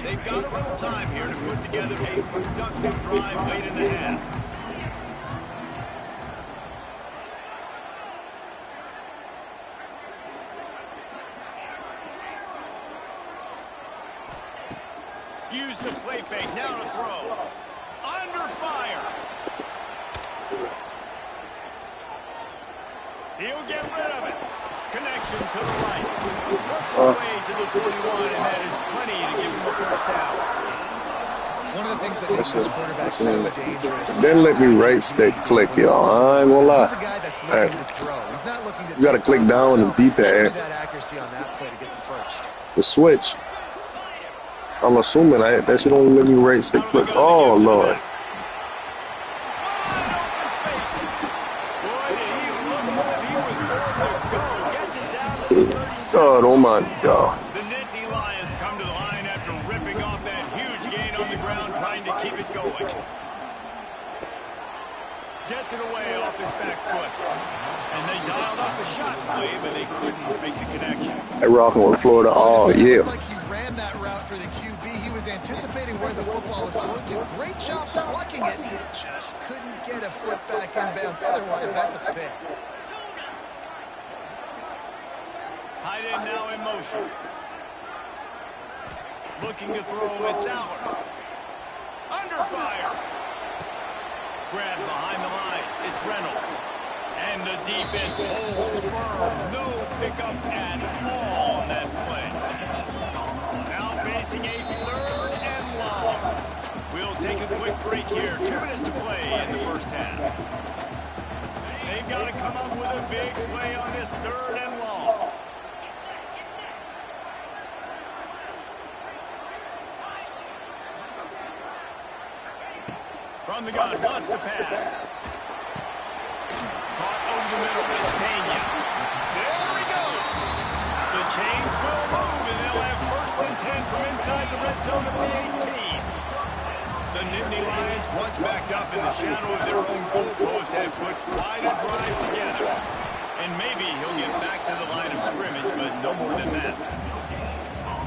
They've got a little time here to put together a productive drive late in the half. Use the play fake, now to throw. Under fire. He'll get rid of it. Connection to the right. Works his way to the 41, and that is plenty to give him the first down. One of the things that makes this quarterback so dangerous. Then let me right stick click, y'all. I ain't gonna lie. He's a guy that's looking to throw. He's not looking to. You gotta click down on the D-pad. That accuracy on that play to get the first. The switch. I'm assuming that should only let me right stick click. Oh Lord. God, oh my God. The Nittany Lions come to the line after ripping off that huge gain on the ground, trying to keep it going. Gets it away off his back foot. And they dialed up the shot play, but they couldn't make the connection. They rocking with Florida. Oh, yeah. Like he ran that route for the QB. He was anticipating where the football was going to. Great job plucking it. Just couldn't get a foot back in bounds. Otherwise, that's a pick. Tight end now in motion. Looking to throw, it's out. Under fire. Grab behind the line, it's Reynolds. And the defense holds firm. No pickup at all on that play. Now facing a 3rd and long. We'll take a quick break here. 2 minutes to play in the first half. They've got to come up with a big play on this 3rd and long. From the gun, wants to pass. Caught over the middle, it's Pena. There he goes. The chains will move, and they'll have 1st and 10 from inside the red zone of the 18. The Nittany Lions, once backed up in the shadow of their own goalpost, have put quite a drive together. And maybe he'll get back to the line of scrimmage, but no more than that.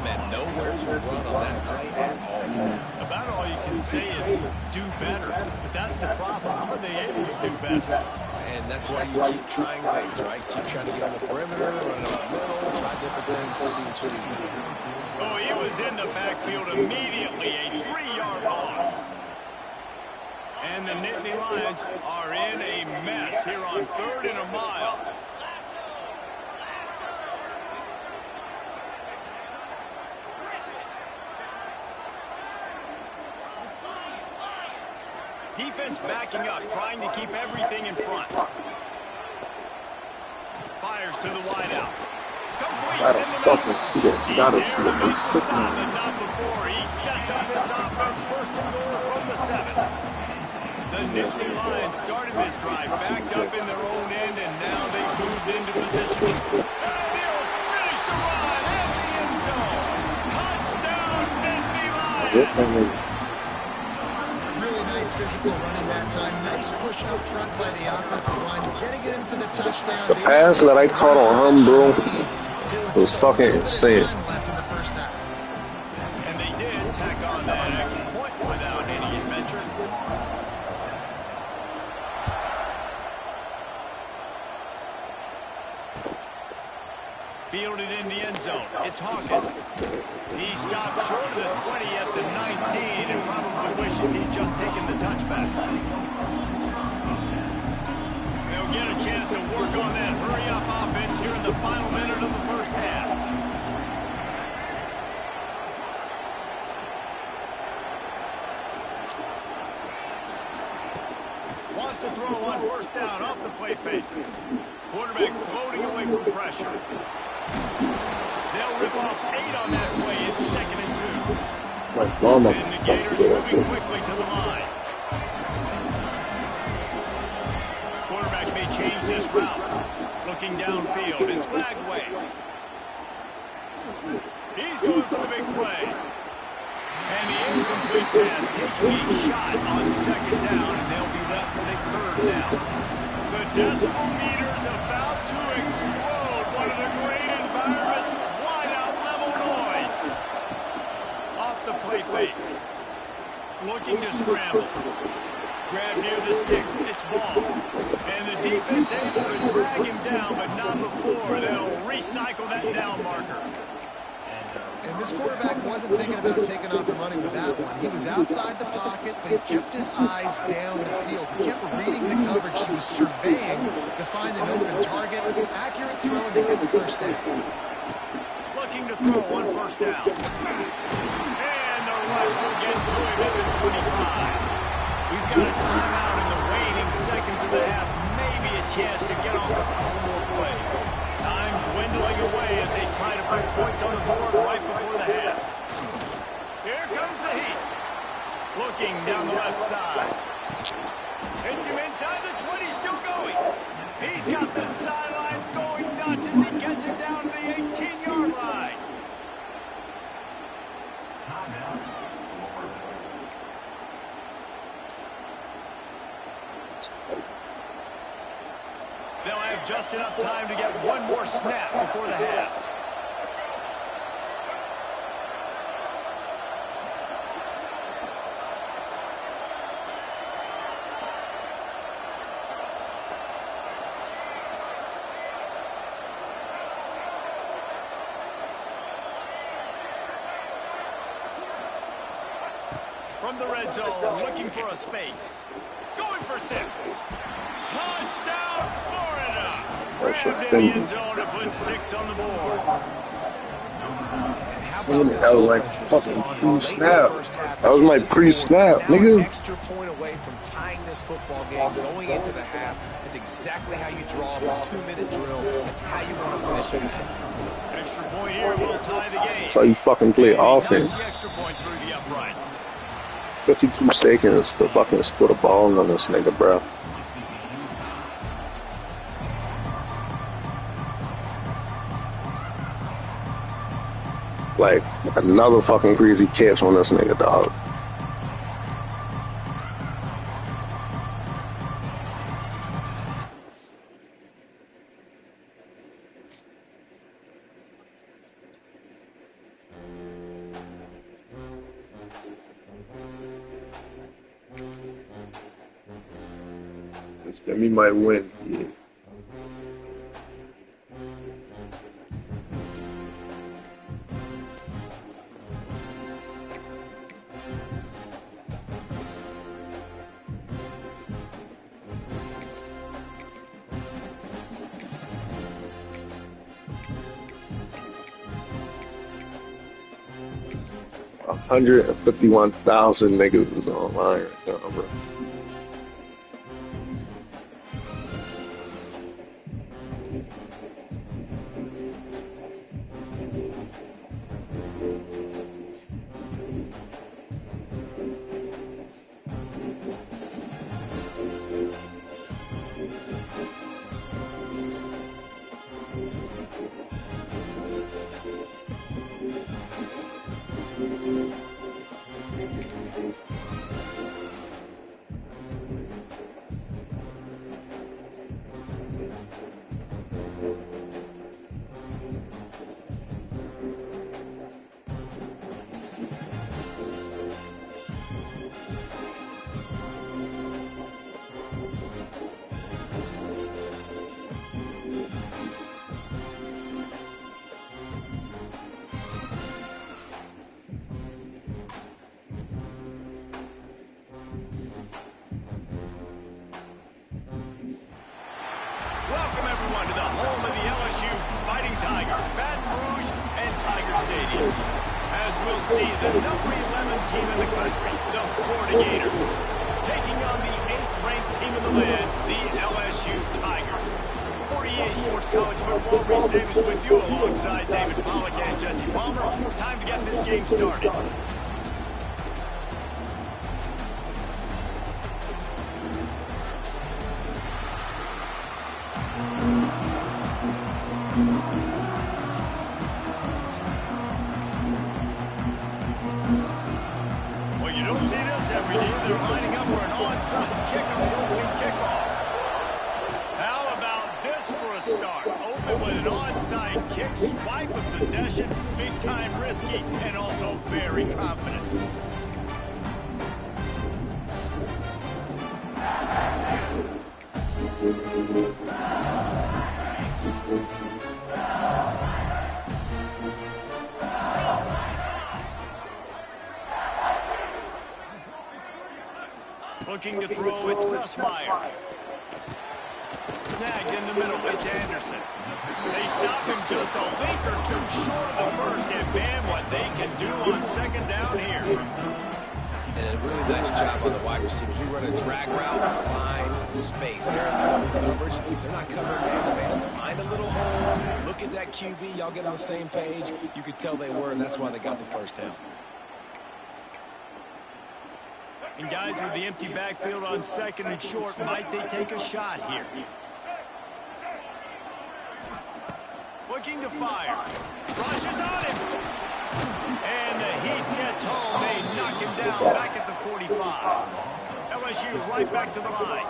And nowhere to run on that play at all. About all you can say is do better. But that's the problem. How are they able to do better? And that's why you keep trying things, right? Keep trying to get on the perimeter, run up the middle, try different things to see what you can do. Oh, he was in the backfield immediately. A 3-yard loss. And the Nittany Lions are in a mess here on 3rd and a mile. Defense backing up, trying to keep everything in front. Fires to the wideout. Gotta fucking see it. Gotta see it. He's sick, man. Not before he sets up this offense. 1st and goal from the 7. The Nittany Lions started this drive, backed up in their own end, and now they've moved into position. And they'll finish the run at the end zone. Touchdown, Nittany Lions. Physical running that time. Nice push up front by the offensive line. Getting it in for the touchdown. The pass that I caught on him, bro, was fucking insane. And they did tack on that extra point without any adventure. Fielded in the end zone. It's Hawkins. He stopped short of the 20 at the 19 and probably wishes he'd just taken the touchback. They'll get a chance to work on that hurry-up offense here in the final minute of the first half. Wants to throw on 1st down off the play fake. Quarterback floating away from pressure. They'll rip off 8 on that play. It's 2nd and 2. And the Gators moving quickly to the line. Quarterback may change this route. Looking downfield. It's Bagway. He's going for the big play. And the incomplete pass taking a shot on 2nd down, and they'll be left with a 3rd down. The decibel meter's about to explode. One of the great environments. Wide out level noise. Off off the play fake. Looking to scramble. Grab near the sticks. It's ball. And the defense able to drag him down, but not before they'll recycle that down marker. And this quarterback wasn't thinking about taking off and running with that one. He was outside the pocket, but he kept his eyes down the field. He kept reading the coverage. He was surveying to find an open target. Accurate throw, and they get the first down. Looking to throw on first down. And the rush will get through him at the 25. We've got a timeout in the waning seconds of the half. Maybe a chance to get off a couple more plays. Time dwindling away as they try to put points on the board right before the half. Here comes the heat. Looking down the left side. Hits him inside the 20, still going. He's got the sidelines going nuts as he gets it down to the 18-yard line. They'll have just enough time to get one more snap before the half. From the red zone, looking for a space. Going for 6. Touchdown, Florida! Grabbed in the end zone to put 6 on the board. That was like fucking pre-snap. That was my pre-snap, nigga. Extra point away from tying this football game going into the half. That's exactly how you draw up a 2-minute drill. That's how you want to finish a half. Extra point here will tie the game. That's how you fucking play offense. The extra point through the uprights. 52 seconds to fucking score the ball on this nigga, bro. Like, another fucking crazy catch on this nigga, dog. Jimmy might win. Yeah. $151,000 niggas is online right now, bro. Welcome, everyone, to the home of the LSU Fighting Tigers, Baton Rouge and Tiger Stadium. As we'll see, the number 11 team in the country, the Florida Gators, taking on the 8th-ranked team in the land, the LSU Tigers. For EA Sports College Football, Reese Davis with you alongside David Pollack and Jesse Palmer. Time to get this game started. Well, you don't see this every day. They're lining up for an onside kick on the opening kickoff. How about this for a start? Open with an an onside kick, swipe of possession, big time risky, and also very confident. Looking to throw, it's Ncaa. Snagged in the middle, it's Anderson. They stop him just a link or two short of the first, and man, what they can do on second down here. And a really nice job on the wide receiver. You run a drag route, find space. They're in zone coverage. They're not covering man-to-man. Find a little hole. Look at that QB. Y'all get on the same page. You could tell they were, and that's why they got the first down. And guys with the empty backfield on second and short, might they take a shot here? Looking to fire. Rushes on him. And the heat gets home. They knock him down back at the 45. LSU right back to the line.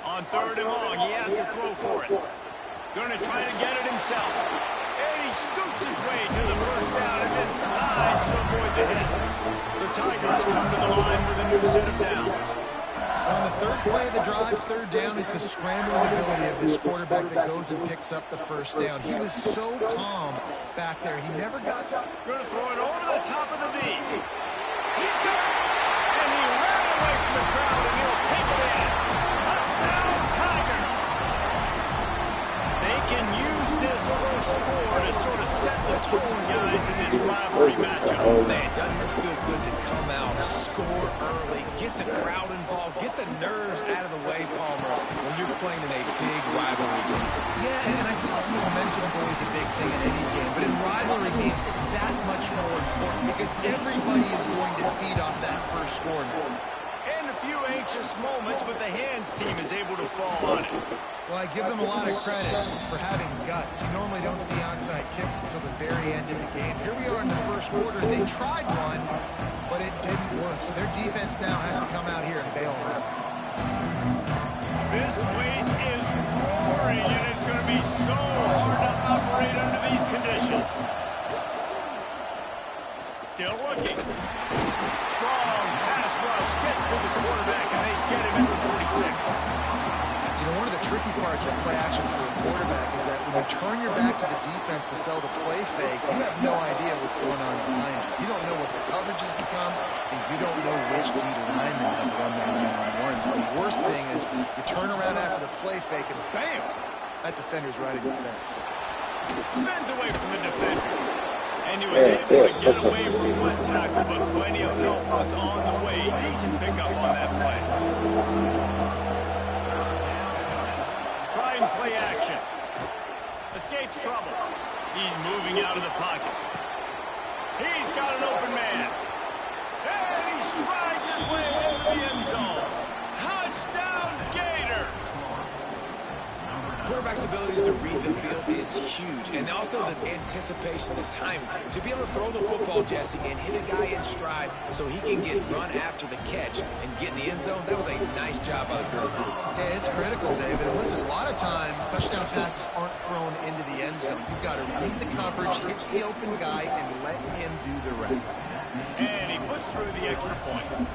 On third and long, he has to throw for it. Gonna try to get it himself. And he scoots his way to the first down and then slides to avoid the hit. The Tigers come to the line with a new set of downs. On the third play of the drive, third down, it's the scrambling ability of this quarterback that goes and picks up the first down. He was so calm back there. He never got... Gonna throw it over the top of the knee. He's got it. And he ran away from the crowd and he'll take it in. Touchdown, Tigers. They can use this first score to sort of set the tone, guys, in this rivalry matchup. Oh, man, doesn't this feel good to come out, score early, get the crowd involved, get the nerves out of the way, Palmer, when you're playing in a big rivalry game. Yeah, and I think that momentum is always a big thing in any game, but in rivalry games, it's that much more important because everybody is going to feed off that first score. And a few anxious moments, but the hands team is able to fall on it. Well, I give them a lot of credit for having guts. You normally don't see onside kicks until the very end of the game. Here we are in the first quarter. They tried one, but it didn't work. So their defense now has to come out here and bail them out. This place is roaring, and it's going to be so hard to operate under these conditions. Still looking. Strong pass rush gets to the quarterback, and they get him at the 46. You know, one of the tricky parts with play action for a quarterback is that when you turn your back to the defense to sell the play fake, you have no idea what's going on behind you. You don't know what the coverage has become, and you don't know which D linemen have run their one-on-ones. The worst thing is you turn around after the play fake, and bam! That defender's right in your face. Spins away from the defender. And he was able to get away from one tackle, but plenty of help was on the way. Decent pickup on that play. Trying play action. Escapes trouble. He's moving out of the pocket. He's got an open man. And he strides his way into the end zone. Touchdown, Gators! Quarterback's abilities to read the field is huge, and also the anticipation, the timing. To be able to throw the football, Jesse, and hit a guy in stride so he can get run after the catch and get in the end zone, that was a nice job by the quarterback. Yeah, it's critical, David. And listen, a lot of times touchdown passes aren't thrown into the end zone. You've got to read the coverage, hit the open guy, and let him do the rest. And he puts through the extra point.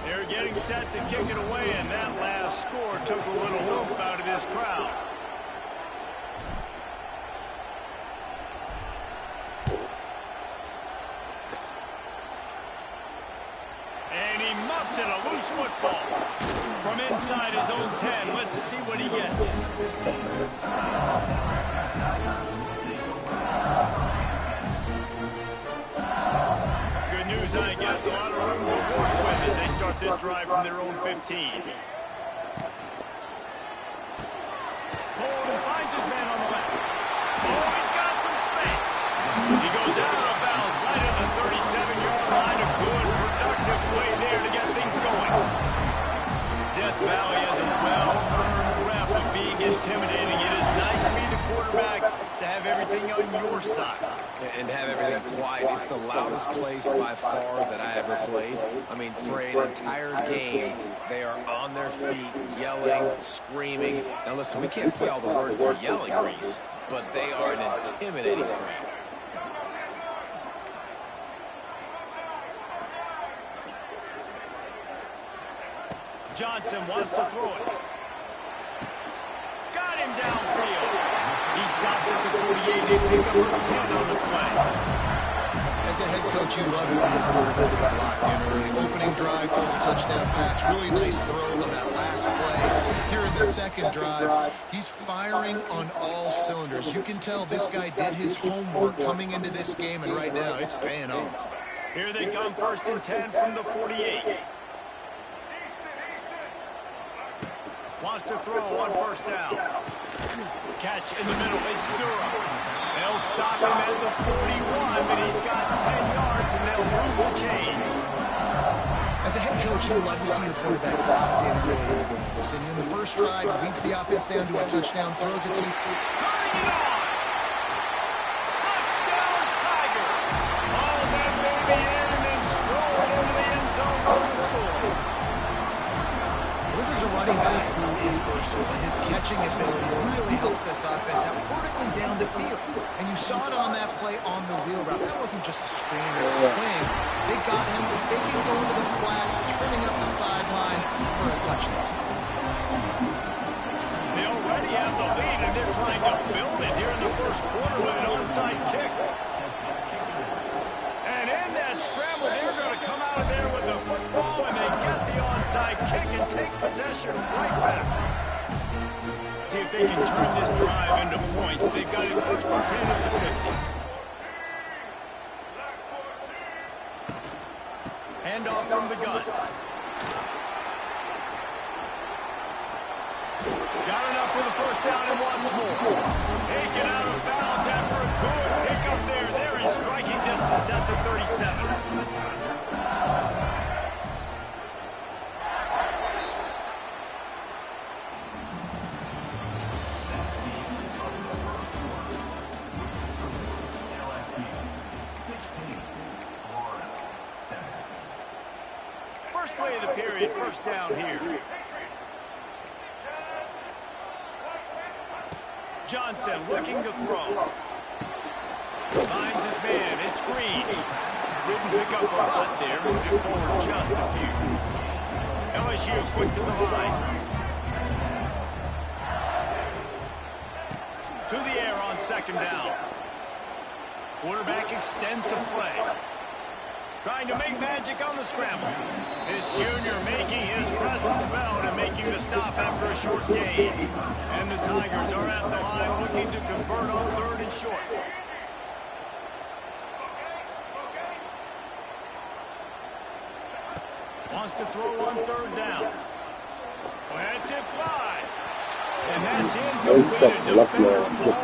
They're getting set to kick it away, and that last score took a little oomph out of this crowd. And he muffs it, a loose football. From inside his own 10, let's see what he gets. Good news, I guess. A lot of room to work with as they start this drive from their own 15. Hold and finds his man on the left. Oh, he's got some space. He goes out of bounds right at the 37-yard line. A good, productive play there to get things going. everything on your side. And have everything quiet. It's the loudest place by far that I ever played. I mean, for an entire game, they are on their feet, yelling, screaming. Now, listen, we can't play all the words they're yelling, Reese, but they are an intimidating crowd. Johnson wants to throw it. Got him downfield. He stopped at the 48. They pick up a 10 on the play. As a head coach, you love it when your quarterback is locked in early. Opening drive, throws a touchdown pass. Really nice throw on that last play. Here in the second drive, he's firing on all cylinders. You can tell this guy did his homework coming into this game, and right now it's paying off. Here they come, 1st and 10 from the 48. Wants to throw on 1st down. Catch in the middle. It's Durham. They'll stop him at the 41, but he's got 10 yards, and they'll move the chains. As a head coach, you love to see your quarterback locked in early in games. And in the first drive, leads the offense down to a touchdown, throws it to you. Turning it on. Touchdown, Tiger. Oh, that baby in and then stroll it into the end zone for the score. This is a running back who is versatile, and his catching ability really helps this offense out vertically down the field. And you saw it on that play on the wheel route. That wasn't just a screen or a swing. They got him faking going to the flat, turning up the sideline for a touchdown. They already have the lead, and they're trying to build it here in the first quarter with an onside kick. And in that scramble, they're going to come out of there with the football, and they get the onside kick and take possession right back. See if they can turn this drive into points. They've got it 1st and 10 at the 50. Handoff from the gun. Got enough for the 1st down and wants more. Taken out of bounds after a good pickup there. They're in striking distance at the 37. First play of the period, 1st down here. Johnson looking to throw. Finds his man. It's Green. Didn't pick up a lot there. Moved it forward just a few. LSU quick to the line. To the air on 2nd down. Quarterback extends the play. Trying to make magic on the scramble. This junior making his presence felt and making the stop after a short gain. And the Tigers are at the line looking to convert on 3rd and short. Wants to throw on 3rd down. That's it fly. And that's incomplete. A defender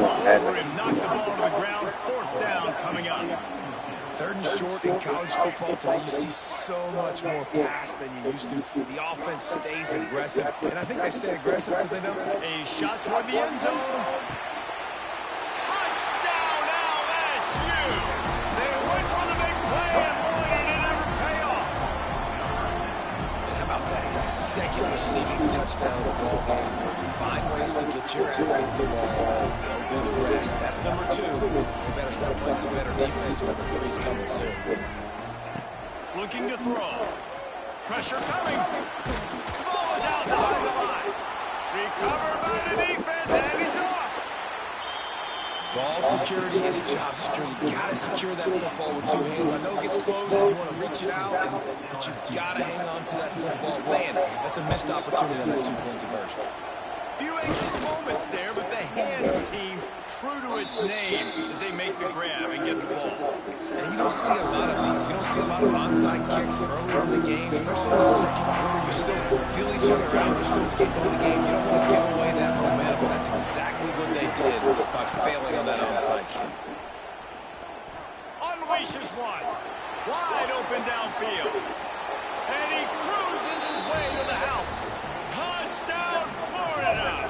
all over him. Knocked the ball to the ground. 4th down coming up. 3rd and short in college football today, you see so much more pass than you used to. The offense stays aggressive, and I think they stay aggressive because they know. A shot toward the end zone. Touchdown, LSU! They went for the big play, and boy, did it ever pay off. And how about that? His 2nd receiving touchdown of the ball game. Find ways to get your athletes the ball. They'll do the rest. That's number 2. They better start playing some better defense. Number 3 is coming soon. Looking to throw. Pressure coming. The ball is out behind the line. Recovered by the defense, and he's off. Ball security is job security. You got to secure that football with 2 hands. I know it gets close and you want to reach it out, but you got to hang on to that football. Man, that's a missed opportunity on that 2-point conversion. Few anxious moments there, but the hands team, true to its name, as they make the grab and get the ball. And you don't see a lot of these. You don't see a lot of onside kicks earlier in the game, especially in the 2nd quarter. You still feel each other out. You're still getting into the game. You don't want to give away that momentum, but that's exactly what they did by failing on that onside kick. Unleashes one. Wide open downfield. And he cruises his way to the house. Touchdown, Florida!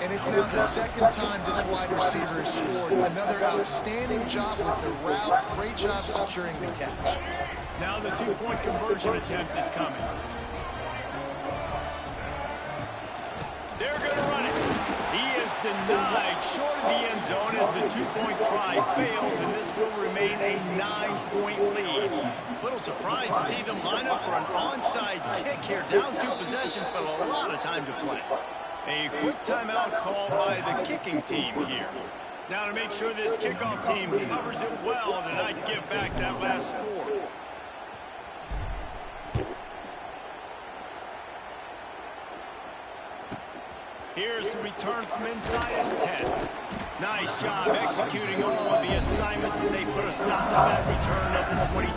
And it's now the second time this wide receiver has scored. Another outstanding job with the route. Great job securing the catch. Now the two-point conversion attempt is coming. They're going to run it. He is denied short of the end zone as the two-point try fails, and this will remain a 9-point lead. Little surprised to see them line up for an onside kick here. Down 2 possessions, but a lot of time to play. A quick timeout called by the kicking team here. Now to make sure this kickoff team covers it well to not give back that last score. Here's the return from inside his 10. Nice job executing all of the assignments as they put a stop to that return at the 22.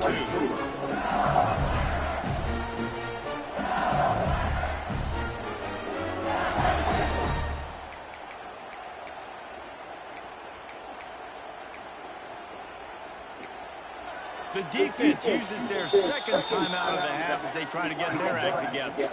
The defense uses their second timeout of the half as they try to get their act together.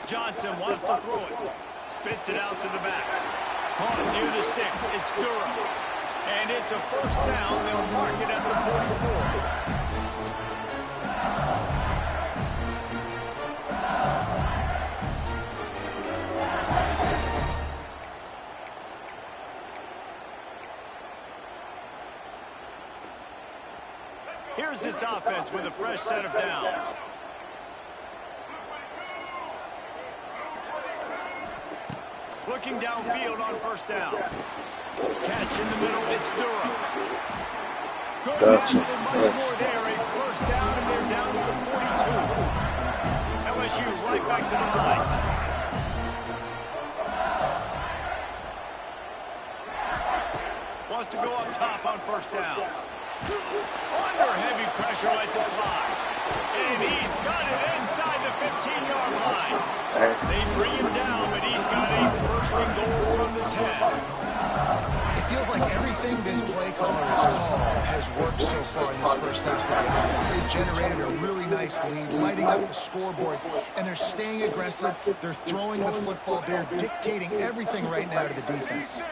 Johnson wants to throw it. Spits it out to the back. Caught near the sticks. It's Durham. And it's a first down. They'll mark it at the 44. Here's this offense with a fresh set of downs. Looking downfield on first down. Catch in the middle, it's Durham. Couldn't ask for much more there. A first down, and they're down to the 42. LSU right back to the line. Wants to go up top on first down. Under heavy pressure, lets it fly. And he's got it inside the 15-yard line. They bring him down, but he's got a first and goal from the 10. It feels like everything this play caller has called has worked so far in this first half of the offense. They've generated a really nice lead, lighting up the scoreboard, and they're staying aggressive. They're throwing the football. They're dictating everything right now to the defense.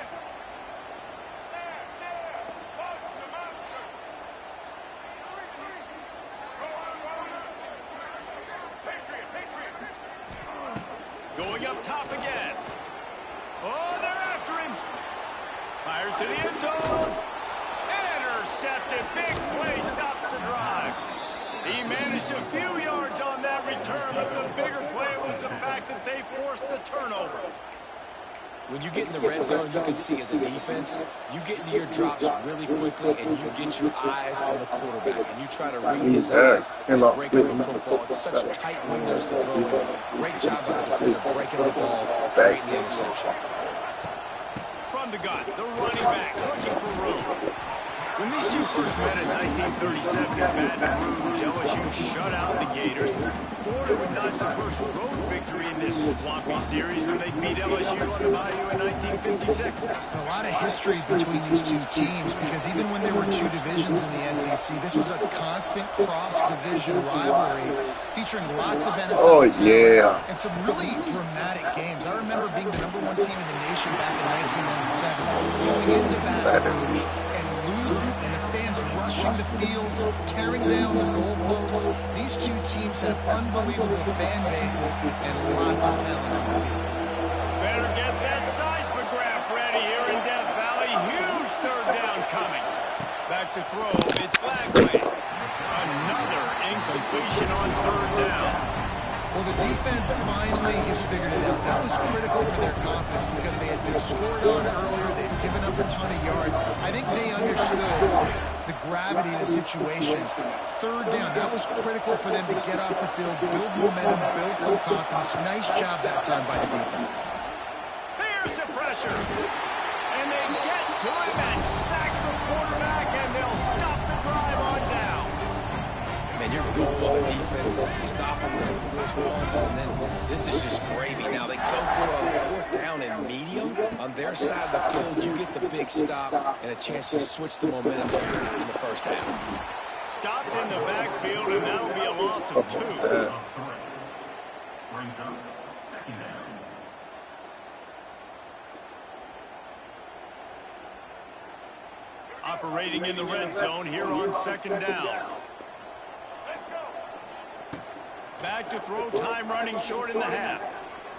Going up top again. Oh, they're after him. Fires to the end zone. Intercepted. Big play stops the drive. He managed a few yards on that return, but the bigger play was the fact that they forced the turnover. When you get in the red zone, you can see as a defense, you get into your drops really quickly and you get your eyes on the quarterback and you try to read his eyes and break on the football. It's such tight windows to throw in. Great job by the defender breaking the ball, creating the interception. From the gun, the running back looking for room. When these two first met in 1937 at Baton Rouge, LSU shut out the Gators. Florida would notch the first road victory in this swampy series when they beat LSU on the Bayou in 1956. A lot of history between these two teams because even when there were two divisions in the SEC, this was a constant cross-division rivalry featuring lots of NFL talent and some really dramatic games. I remember being the #1 team in the nation back in 1997, going into Baton Rouge and losing, and the fans rushing the field, tearing down the goalposts. These two teams have unbelievable fan bases and lots of talent on the field. Better get that seismograph ready here in Death Valley. Huge third down coming. Back to throw, it's Bagley. Another incompletion on third down. Well, the defense finally has figured it out. That was critical for their confidence because they had been scored on earlier. They'd given up a ton of yards. I think they understood the gravity of the situation. Third down, that was critical for them to get off the field, build momentum, build some confidence. Nice job that time by the defense. Here's the pressure. And they get to him and sack the quarterback, and they'll stop the drive on down. Man, your goal of a defense is to stop them, is to force punts, and then this is just gravy. Now they go for a fourth down and medium. On their side of the field, you get the big stop and a chance to switch the momentum in the first half. Stopped in the backfield, and that'll be a loss of 2. Operating in the red zone here on 2nd down. Back to throw, time running short in the half.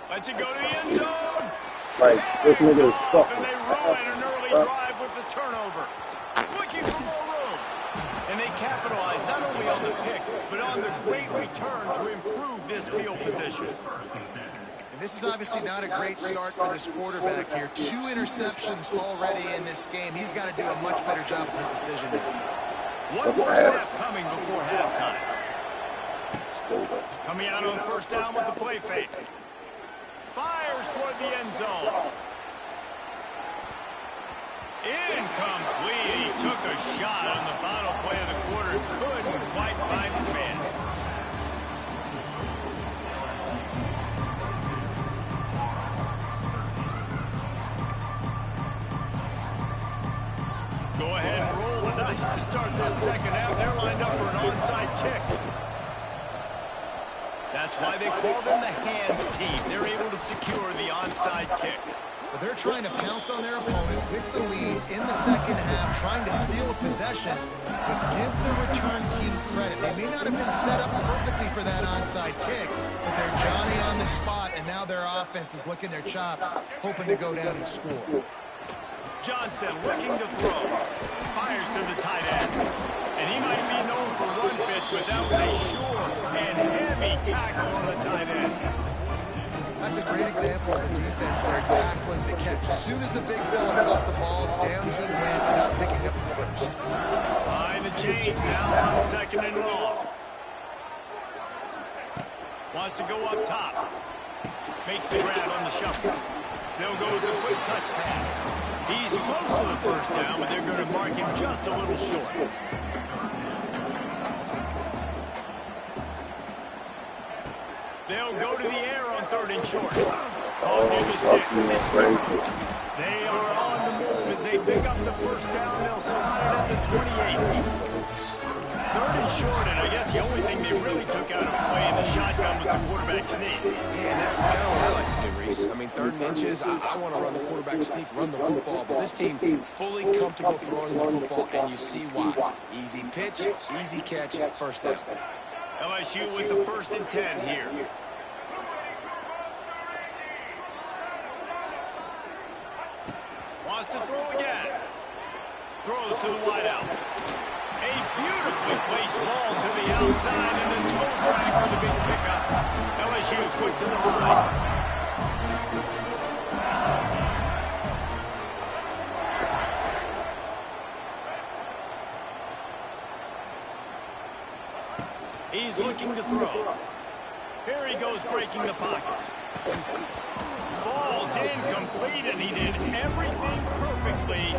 Lets it go to the end zone. Like, this nigga is fucking. And they ruin an early drive with the turnover. Looking for more room. And they capitalize not only on the pick, but on the great return to improve this field position. This is obviously not a great start for this quarterback here. 2 interceptions already in this game. He's got to do a much better job with his decision making. One more step coming before halftime. Coming out on 1st down with the play fake. Fires toward the end zone. Incomplete. He took a shot on the final play of the quarter. Couldn't quite find his man. Go ahead and roll the dice to start this 2nd half. They're lined up for an onside kick. That's why they call them the hands team. They're able to secure the onside kick. But they're trying to pounce on their opponent with the lead in the 2nd half, trying to steal a possession, but give the return team credit. They may not have been set up perfectly for that onside kick, but they're Johnny on the spot, and now their offense is licking their chops, hoping to go down and score. Johnson looking to throw. Fires to the tight end. And he might be known for run fits, but that was a sure and heavy tackle on the tight end. That's a great example of the defense there tackling the catch. As soon as the big fella caught the ball, down he went, not picking up the first. Behind the chains now on 2nd and long. Wants to go up top. Makes the grab on the shuffle. They'll go with a quick touch pass. He's close to the 1st down, but they're going to mark him just a little short. They'll go to the air on 3rd and short. Caught near the sticks. They are on the move as they pick up the 1st down. They'll spot it at the 28. 3rd and short, and I guess the only thing they really took out of play in the shotgun was the quarterback sneak. Yeah, and that's kind of what I like to do, Reese. I mean, 3rd and inches, I want to run the quarterback sneak, run the football, but this team fully comfortable throwing the football, and you see why. Easy pitch, easy catch, 1st down. LSU with the 1st and 10 here. Wants to throw again. Throws to the wideout. A beautifully placed ball to the outside and the toe drag for the big pickup. LSU quick to the line. He's looking to throw. Here he goes breaking the pocket. Falls incomplete, and he did everything perfectly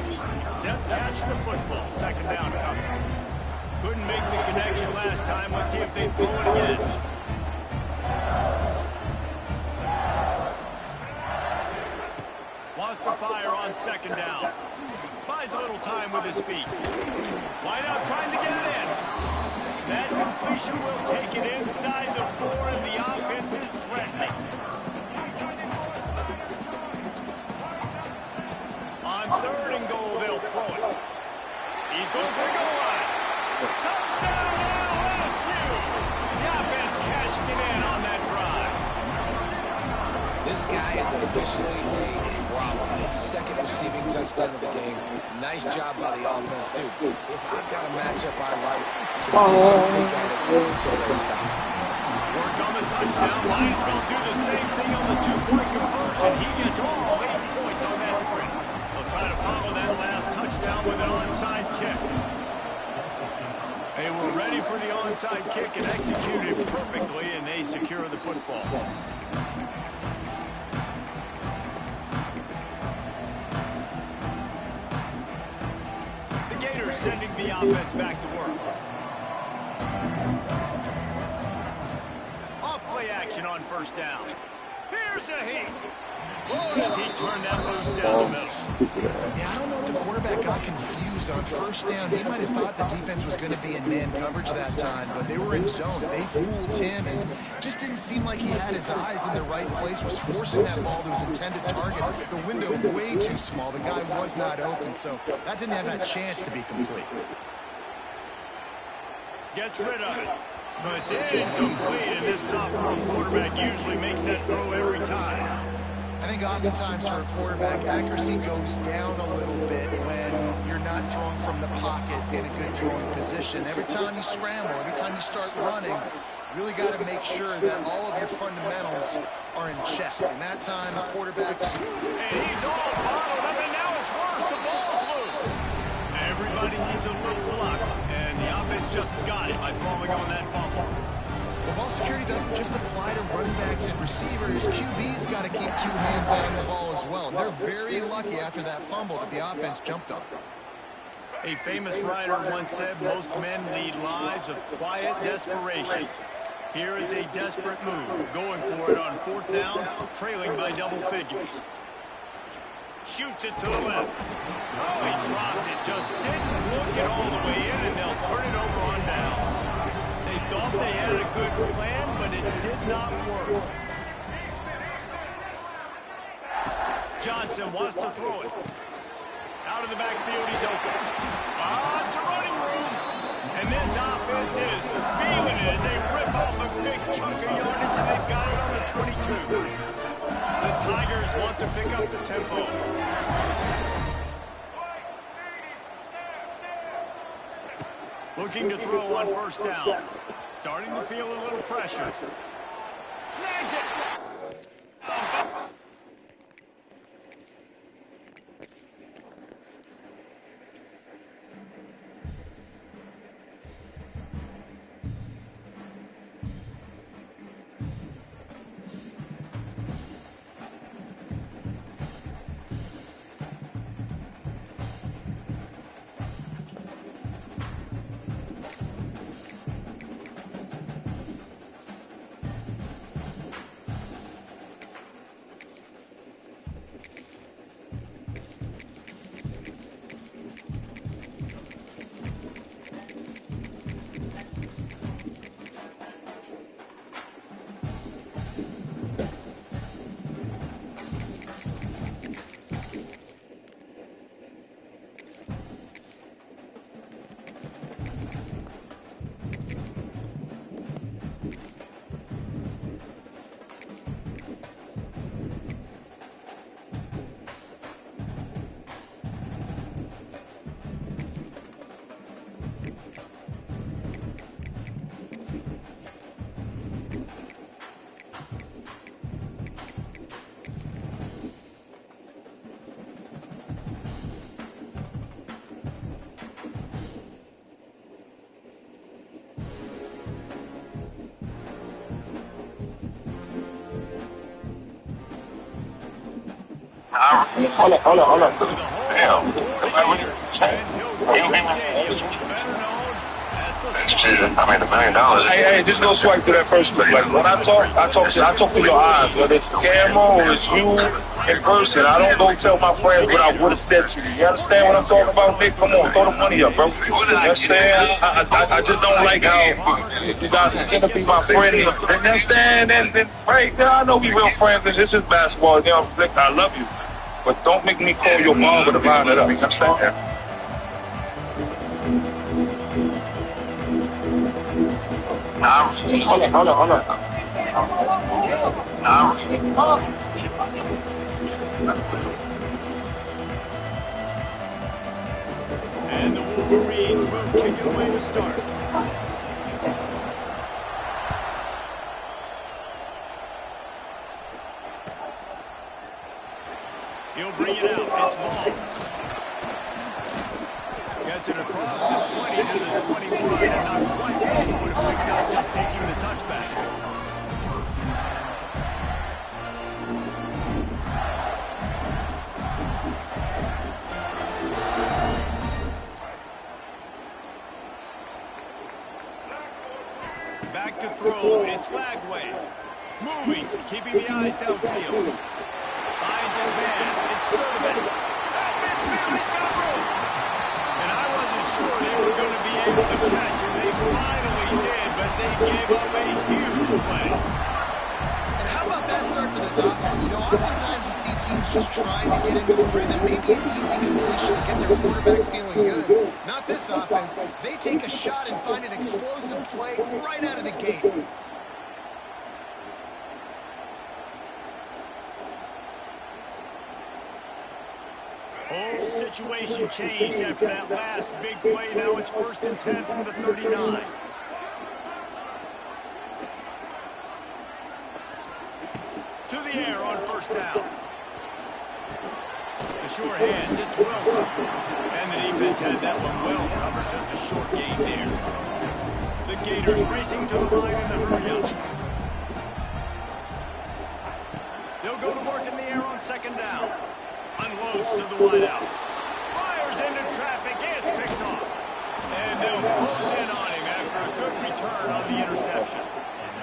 except catch the football. 2nd down coming. Couldn't make the connection last time. Let's see if they throw it again. Wants to fire on 2nd down. Buys a little time with his feet. Wide out trying to get it in. That completion will take it inside the 4, and the offense is threatening. On 3rd and goal, they'll throw it. He's going for the goal line. Touchdown, LSU! The offense cashing it in on that drive. This guy is officially a problem. His 2nd receiving touchdown of the game. Nice job by the offense, too. If I've got a matchup I like, continue to pick at it until they stop. Worked on the touchdown. Lions going to do the same thing on the 2-point conversion. He gets all 8 points on that trip. They'll try to follow that last touchdown with an onside kick. They were ready for the onside kick and executed perfectly, and they secure the football. The Gators sending the offense back to work. first down. Here's a heat. Oh, does he turn that loose down the middle? Yeah, I don't know if the quarterback got confused on first down. He might have thought the defense was going to be in man coverage that time, but they were in zone. They fooled him and just didn't seem like he had his eyes in the right place, was forcing that ball to his intended target. The window way too small. The guy was not open, so that didn't have that chance to be complete. Gets rid of it. But it's incomplete, and this sophomore quarterback usually makes that throw every time. I think oftentimes for a quarterback, accuracy goes down a little bit when you're not throwing from the pocket in a good throwing position. Every time you scramble, every time you start running, you really got to make sure that all of your fundamentals are in check. And that time, the quarterback just... And he's all bottled up, and now it's worse. The ball's loose. Everybody needs a little luck, and the offense just got it by falling on that fumble. Well, ball security doesn't just apply to running backs and receivers. QB's got to keep two hands on the ball as well. They're very lucky after that fumble that the offense jumped on. A famous writer once said, most men lead lives of quiet desperation. Here is a desperate move, going for it on fourth down, trailing by double figures. Shoots it to the left. Oh, he dropped it, just didn't look it all the way in, and they'll turn it over on downs. They thought they had a good plan, but it did not work. Johnson wants to throw it. Out of the backfield, he's open. It's a running room. And this offense is feeling it as they rip off a big chunk of yardage, and they've got it on the 22. The Tigers want to pick up the tempo. Looking to throw on first down. Starting to feel a little pressure. Snags it. Hold up. Damn. I mean, $1 million. Hey, just go swipe to that first clip. Like when I talk to your eyes. Whether it's camera or it's you in person. I don't go tell my friends what I would have said to you. You understand what I'm talking about, Nick? Come on, throw the money up, bro. You understand? I just don't like how you guys tend to be my friend. You understand? And right now, I know we real friends, and it's just basketball. You know, I love you. But don't make me call your mom to line it up. You understand? Hold on. And the Wolverines will kick it away to start. He'll bring it out. It's ball. Gets it across the 20 to the 21, and not quite what he would have picked up, just taking the touchback. Back to throw. It's Lagway. moving, keeping the eyes downfield. Finds his man. It's Sturdivant. At midfield, he's got room. And I wasn't sure they were going to be able to catch him. They finally did, but they gave up a huge play. And how about that start for this offense? You know, oftentimes you see teams just trying to get into a rhythm, maybe an easy completion to get their quarterback feeling good. Not this offense. They take a shot and find an explosive play right out of the gate. Whole situation changed after that last big play. Now it's 1st and 10 from the 39. To the air on 1st down. The sure hands, it's Wilson. And the defense had that one well covered. Just a short gain there. The Gators racing to the line in the hurry-up. They'll go to work in the air on 2nd down. Unloads to the wideout. Fires into traffic. It's picked off. And they'll close in on him after a good return on the interception.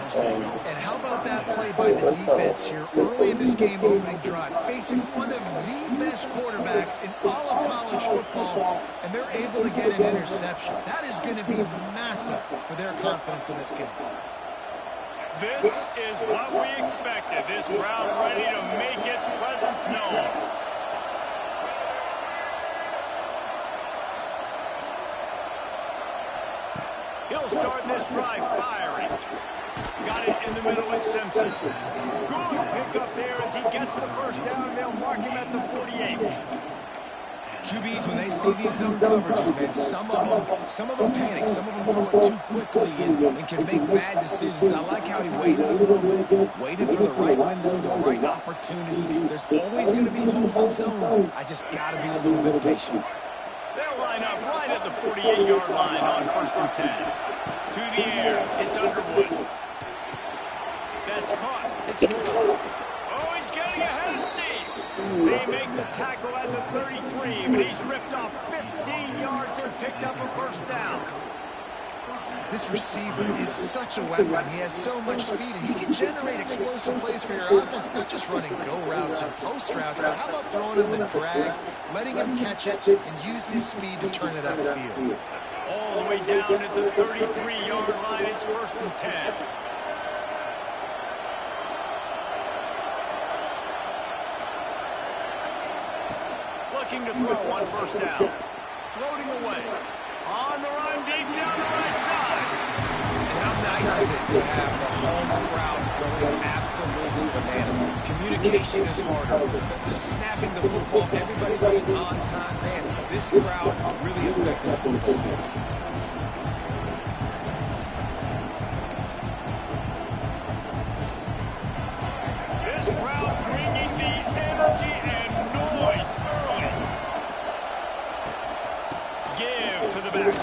And how about that play by the defense here early in this game opening drive, facing one of the best quarterbacks in all of college football, and they're able to get an interception. That is going to be massive for their confidence in this game. This is what we expected. This crowd ready to make its presence known. He'll start this drive firing. Got it in the middle with Simpson. Good pickup there as he gets the 1st down, and they'll mark him at the 48. QBs, when they see these zone coverages, man, some of them panic. Some of them throw it too quickly and can make bad decisions. I like how he waited a little bit, waited for the right window, the right opportunity. There's always going to be holes in zones. I just got to be a little bit patient. They'll line up right at the 48-yard line on 1st and 10. To the air, it's Underwood. That's caught. It's oh, he's getting ahead of steam. They make the tackle at the 33, but he's ripped off 15 yards and picked up a 1st down. This receiver is such a weapon. He has so much speed, and he can generate explosive plays for your offense, not just running go routes and post routes, but how about throwing him the drag, letting him catch it, and use his speed to turn it upfield. All the way down at the 33-yard line, it's 1st and 10. Looking to throw on 1st down. Floating away. On the run, deep down the right side. And how nice is it to have the home crowd going absolutely bananas? Communication is harder. The snapping the football, everybody being on time. Man, this crowd really affected the football game. This crowd bringing the energy and noise early. Give to the back.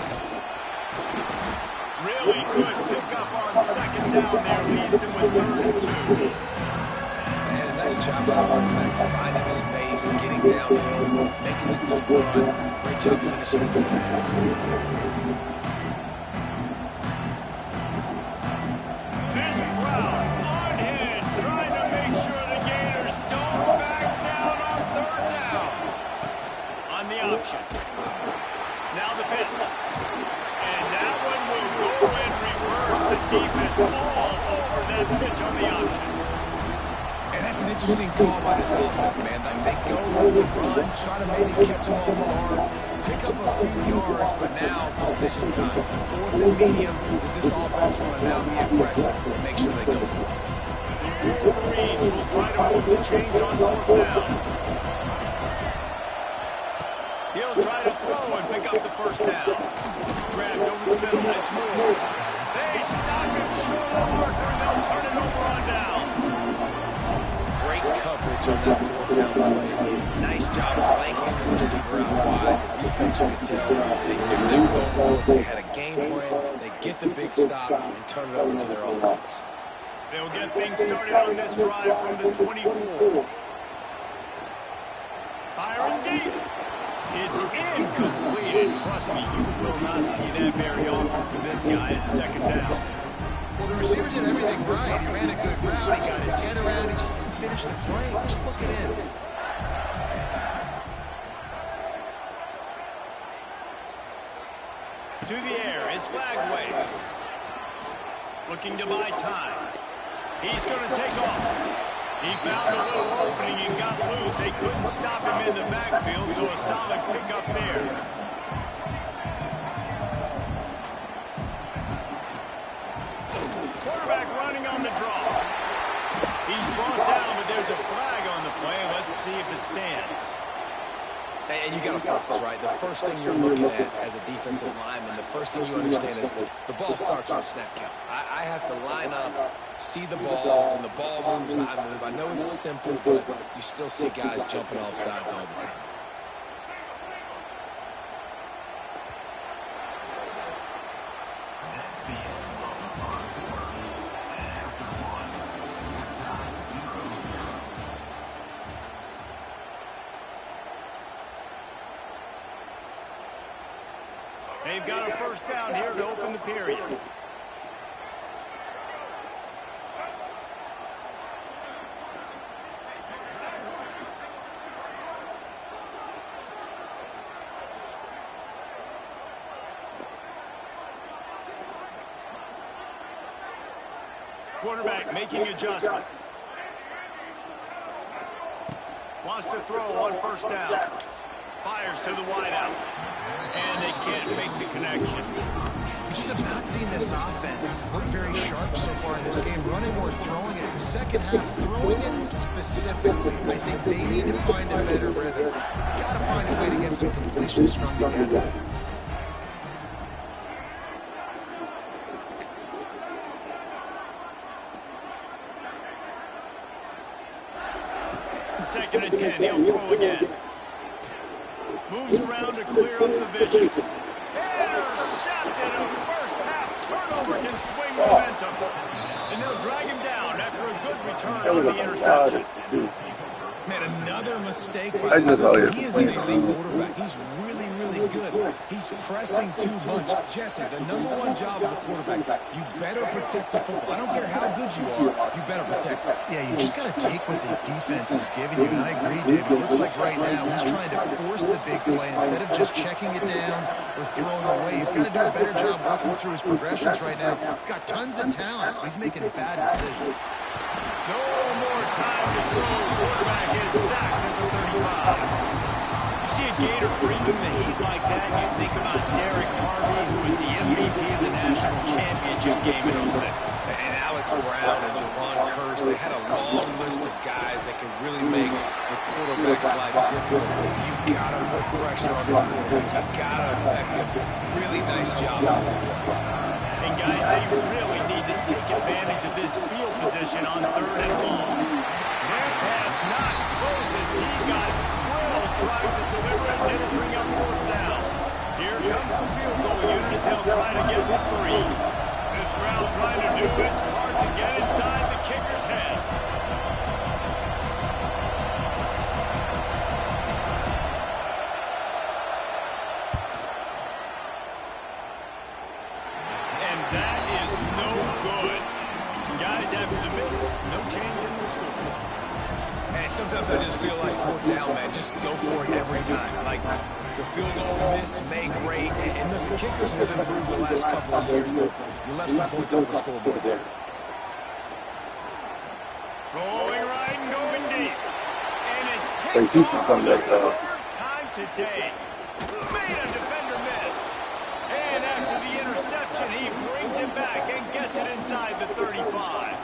Really good pickup on 2nd down there. Leaves him with 3rd and 2. Man, a nice job by the running back, finding space, getting downhill, making the good run. Great job finishing with his pads. This crowd unhinged, trying to make sure the Gators don't back down on 3rd down. On the option. Now the pitch. And that one will go in reverse. The defense all over that pitch on the option. And that's an interesting call by this offense, man. Like they go with the run, try to maybe catch them off guard, pick up a few yards, but now decision time. 4th and medium. Does this offense want to now be aggressive and make sure they go for it? The Wolverines will try to move the chains on 4th down. He'll try to throw and pick up the 1st down. Grabbed over the middle. That's Moore. They stop him short of the marker, and they'll turn it over on down. Great coverage on that 4th down play. Nice job blanketing the receiver out wide. The defense, you could tell, they knew they were going for it. They had a game plan. They get the big stop and turn it over to their offense. They'll get things started on this drive from the 24. Firing deep. It's incomplete, and trust me, you will not see that very often from this guy at 2nd down. Well, the receiver did everything right. He ran a good route. He got his head around. He just didn't finish the play. Just look it in. To the air, it's Bagway. Looking to buy time. He's going to take off. He found a little opening and got loose. They couldn't stop him in the backfield, so a solid pickup there. Quarterback running on the draw. He's brought down, but there's a flag on the play. Let's see if it stands. And you got to focus, right? The first thing you're looking at as a defensive lineman, the first thing you understand is the ball starts with a snap count. I have to line up, see the ball, when the ball moves, I move. I know it's simple, but you still see guys jumping off sides all the time. They've got a first down here to open the period. Quarterback making adjustments. Wants to throw on first down. Fires to the wideout. And they can't make the connection. We just have not seen this offense look very sharp so far in this game. Running or throwing it. In the second half, throwing it specifically. I think they need to find a better rhythm. Got to find a way to get some completions strung together. Second and 10, he'll throw again. Moves around to clear up the vision. Intercepted. A first half turnover can swing momentum. And they'll drag him down after a good return on the interception. Man, another mistake by this. He is an elite quarterback. He's really, really good. He's pressing too much. Jesse, the #1 job of a quarterback, you better protect the football. I don't care how good you are, you better protect it. Yeah, you just got to take what the defense is giving you. And I agree, Dave. It looks like right now he's trying to force the big play instead of just checking it down or throwing away. He's got to do a better job working through his progressions right now. He's got tons of talent, but he's making bad decisions. No more time to throw. Quarterback is sacked at the 35. You see a Gator bringing the heat like that, you think about Derek Harvey, who was the MVP of the national championship game in 06. And Alex Brown and Javon Curse, they had a long list of guys that could really make the quarterback's life difficult. You gotta put pressure on the quarterback. You gotta affect him. Really nice job on this play. And guys, they really need to take advantage of this field position on 3rd and long. Their pass not close as he got drilled trying to deliver it, didn't bring up 4th down. Here comes the field goal unit as they'll try to get the 3. This crowd trying to do its part to get inside the kicker's head. And that is no good. Guys, after the miss, no change in the score. And sometimes I just feel like 4th down, man. Just go for it every time. Like the field goal miss, make great. And listen, kickers have improved the last couple of years, but you left some points off the scoreboard there. Going right and going deep. And it's picked off for the 3rd time today. Made a defender miss. And after the interception, he brings it back and gets it inside the 35.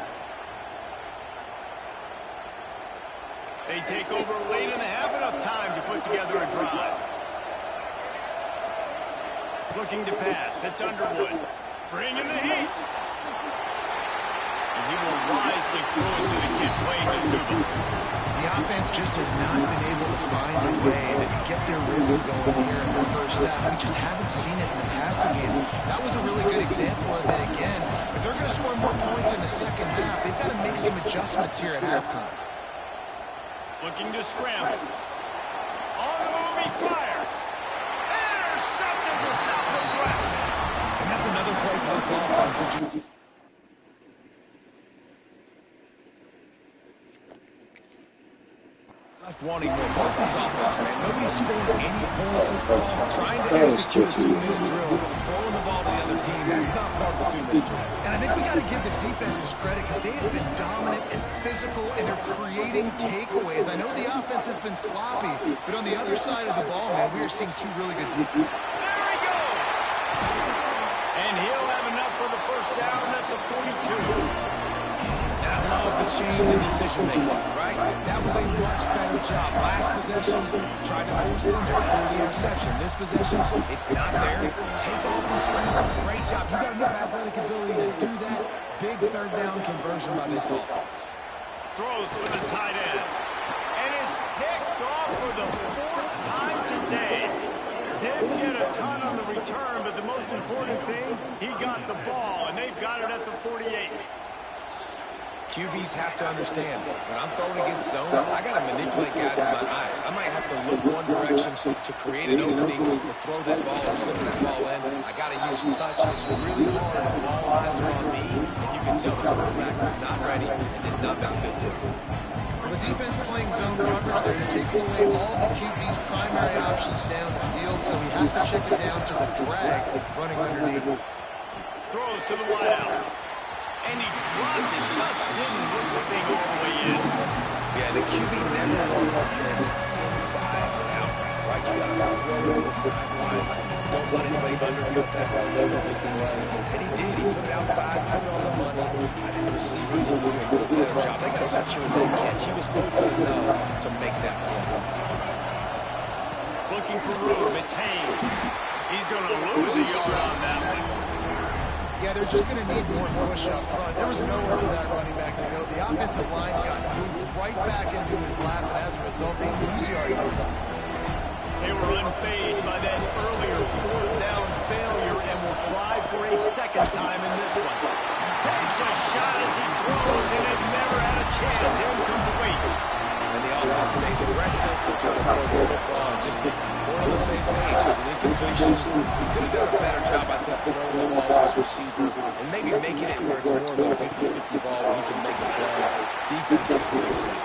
They take over late and have enough time to put together a drive. Looking to pass. It's Underwood. Bringing the heat. And he will wisely throw it to the kid playing the tuba. The offense just has not been able to find a way to get their rhythm going here in the first half. We just haven't seen it in the passing game. That was a really good example of it again. If they're going to score more points in the second half, they've got to make some adjustments here at halftime. Looking to scramble. On the move, he fires. Intercepted to stop the threat. And that's another play for this offense that you Left wanting more. Both these offenses, man. Nobody's scoring any points. Paul trying to execute a 2-minute drill, throwing the ball to the other team. That's not part of the 2-minute drill. And I think we got to give the defenses credit because they have been dominant and physical, and they're creating takeaways. I know the offense has been sloppy, but on the other side of the ball, man, we are seeing two really good defense. There he goes! And he'll have enough for the first down at the 42. I love the change in decision-making, right? That was a much better job. Last possession, tried to force it in there through the interception. This possession, it's not there. Take off and scramble. Great job. You got enough athletic ability to do that. Big third down conversion by this offense. Throws for the tight end. And it's picked off for the 4th time today. Didn't get a ton on the return, but the most important thing, he got the ball, and they've got it at the 48. QBs have to understand, when I'm throwing against zones, I got to manipulate guys with my eyes. I might have to look one direction to create an opening to throw that ball or send that ball in. I got to use touch. It's really hard when all eyes are on me, and you can tell the quarterback was not ready and did not make a good throw. Well, the defense playing zone coverage, they're taking away all the QB's primary options down the field, so he has to check it down to the drag running underneath. Throws to the wideout. And he dropped it, just didn't whip the thing all the way in. Yeah, the QB never wants to miss inside or out, right? You got to throw it to the sidelines. Don't let anybody undercut that one. Make a big play. And he did. He put it outside, put it on the money. I think the receiver needs to do a little better job. They got to secure that catch. He was open enough to make that play. Looking for room. It's Haynes. He's going to lose a yard on that one. Yeah, they're just going to need more push up front. There was nowhere for that running back to go. The offensive line got moved right back into his lap, and as a result, they lose yards on him. They were unfazed by that earlier 4th down failure and will try for a second time in this one. Takes a shot as he throws, and it never had a chance. Incomplete. And the offense stays aggressive. They're trying to throw the football and just we're on the same page. It was an incompletion. He could have done a better job, I think, throwing the ball to his receiver and maybe making it where it's more of a 50-50 ball where he can make a play. Defense gets the big stop.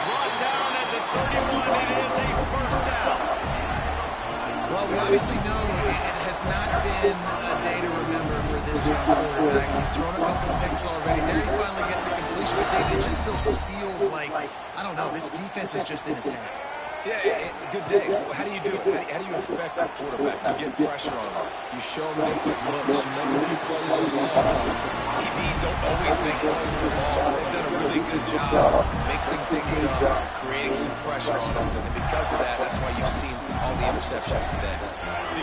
Brought down at the 31. It is a first down. Well, we obviously know it has not been a day to remember for this young quarterback. He's thrown a couple of picks already. There he finally gets a completion, but David, it just still feels like, I don't know, this defense is just in his head. Yeah, good day. How do you do it? How do you affect a quarterback? You get pressure on him. You show him different looks. You make a few plays on the ball. Listen, DBs don't always make plays on the ball, but they've done a really good job mixing things up, creating some pressure on him. And because of that, that's why you've seen all the interceptions today.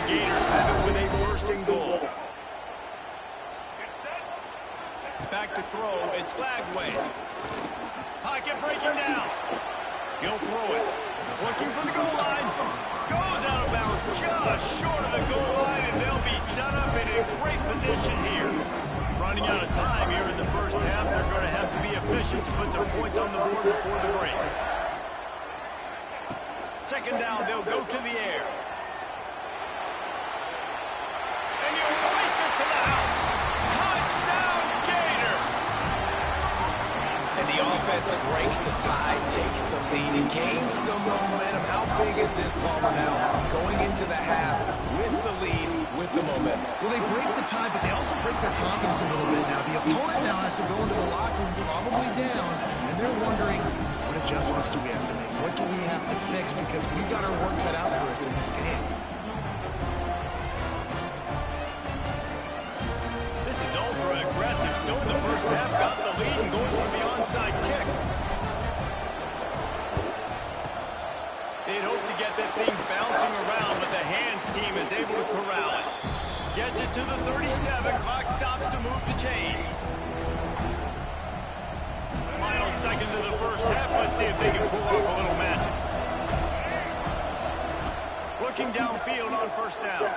The Gators have it with a 1st and goal. Back to throw. It's Lagway. Pocket breaking down. He'll throw it. Looking for the goal line. Goes out of bounds just short of the goal line, and they'll be set up in a great position here. Running out of time here in the first half. They're going to have to be efficient to put some points on the board before the break. Second down, they'll go to the air. And he'll race it to the house. Touchdown, Gators! And the offense breaks the tie, takes the lead, and gains some momentum. How big is this, Palmer, now? Going into the half with the lead, with the momentum. Well, they break the tie, but they also break their confidence a little bit now. The opponent now has to go into the locker room probably down, and they're wondering, what adjustments do we have to make? What do we have to fix? Because we got our work cut out for us in this game. This is ultra aggressive. Still in the first half, got the lead and going for the onside kick. They'd hope to get that thing bouncing around, but the hands team is able to corral it. Gets it to the 37. Clock stops to move the chains. Final seconds of the first half. Let's see if they can pull off a little magic. Looking downfield on first down.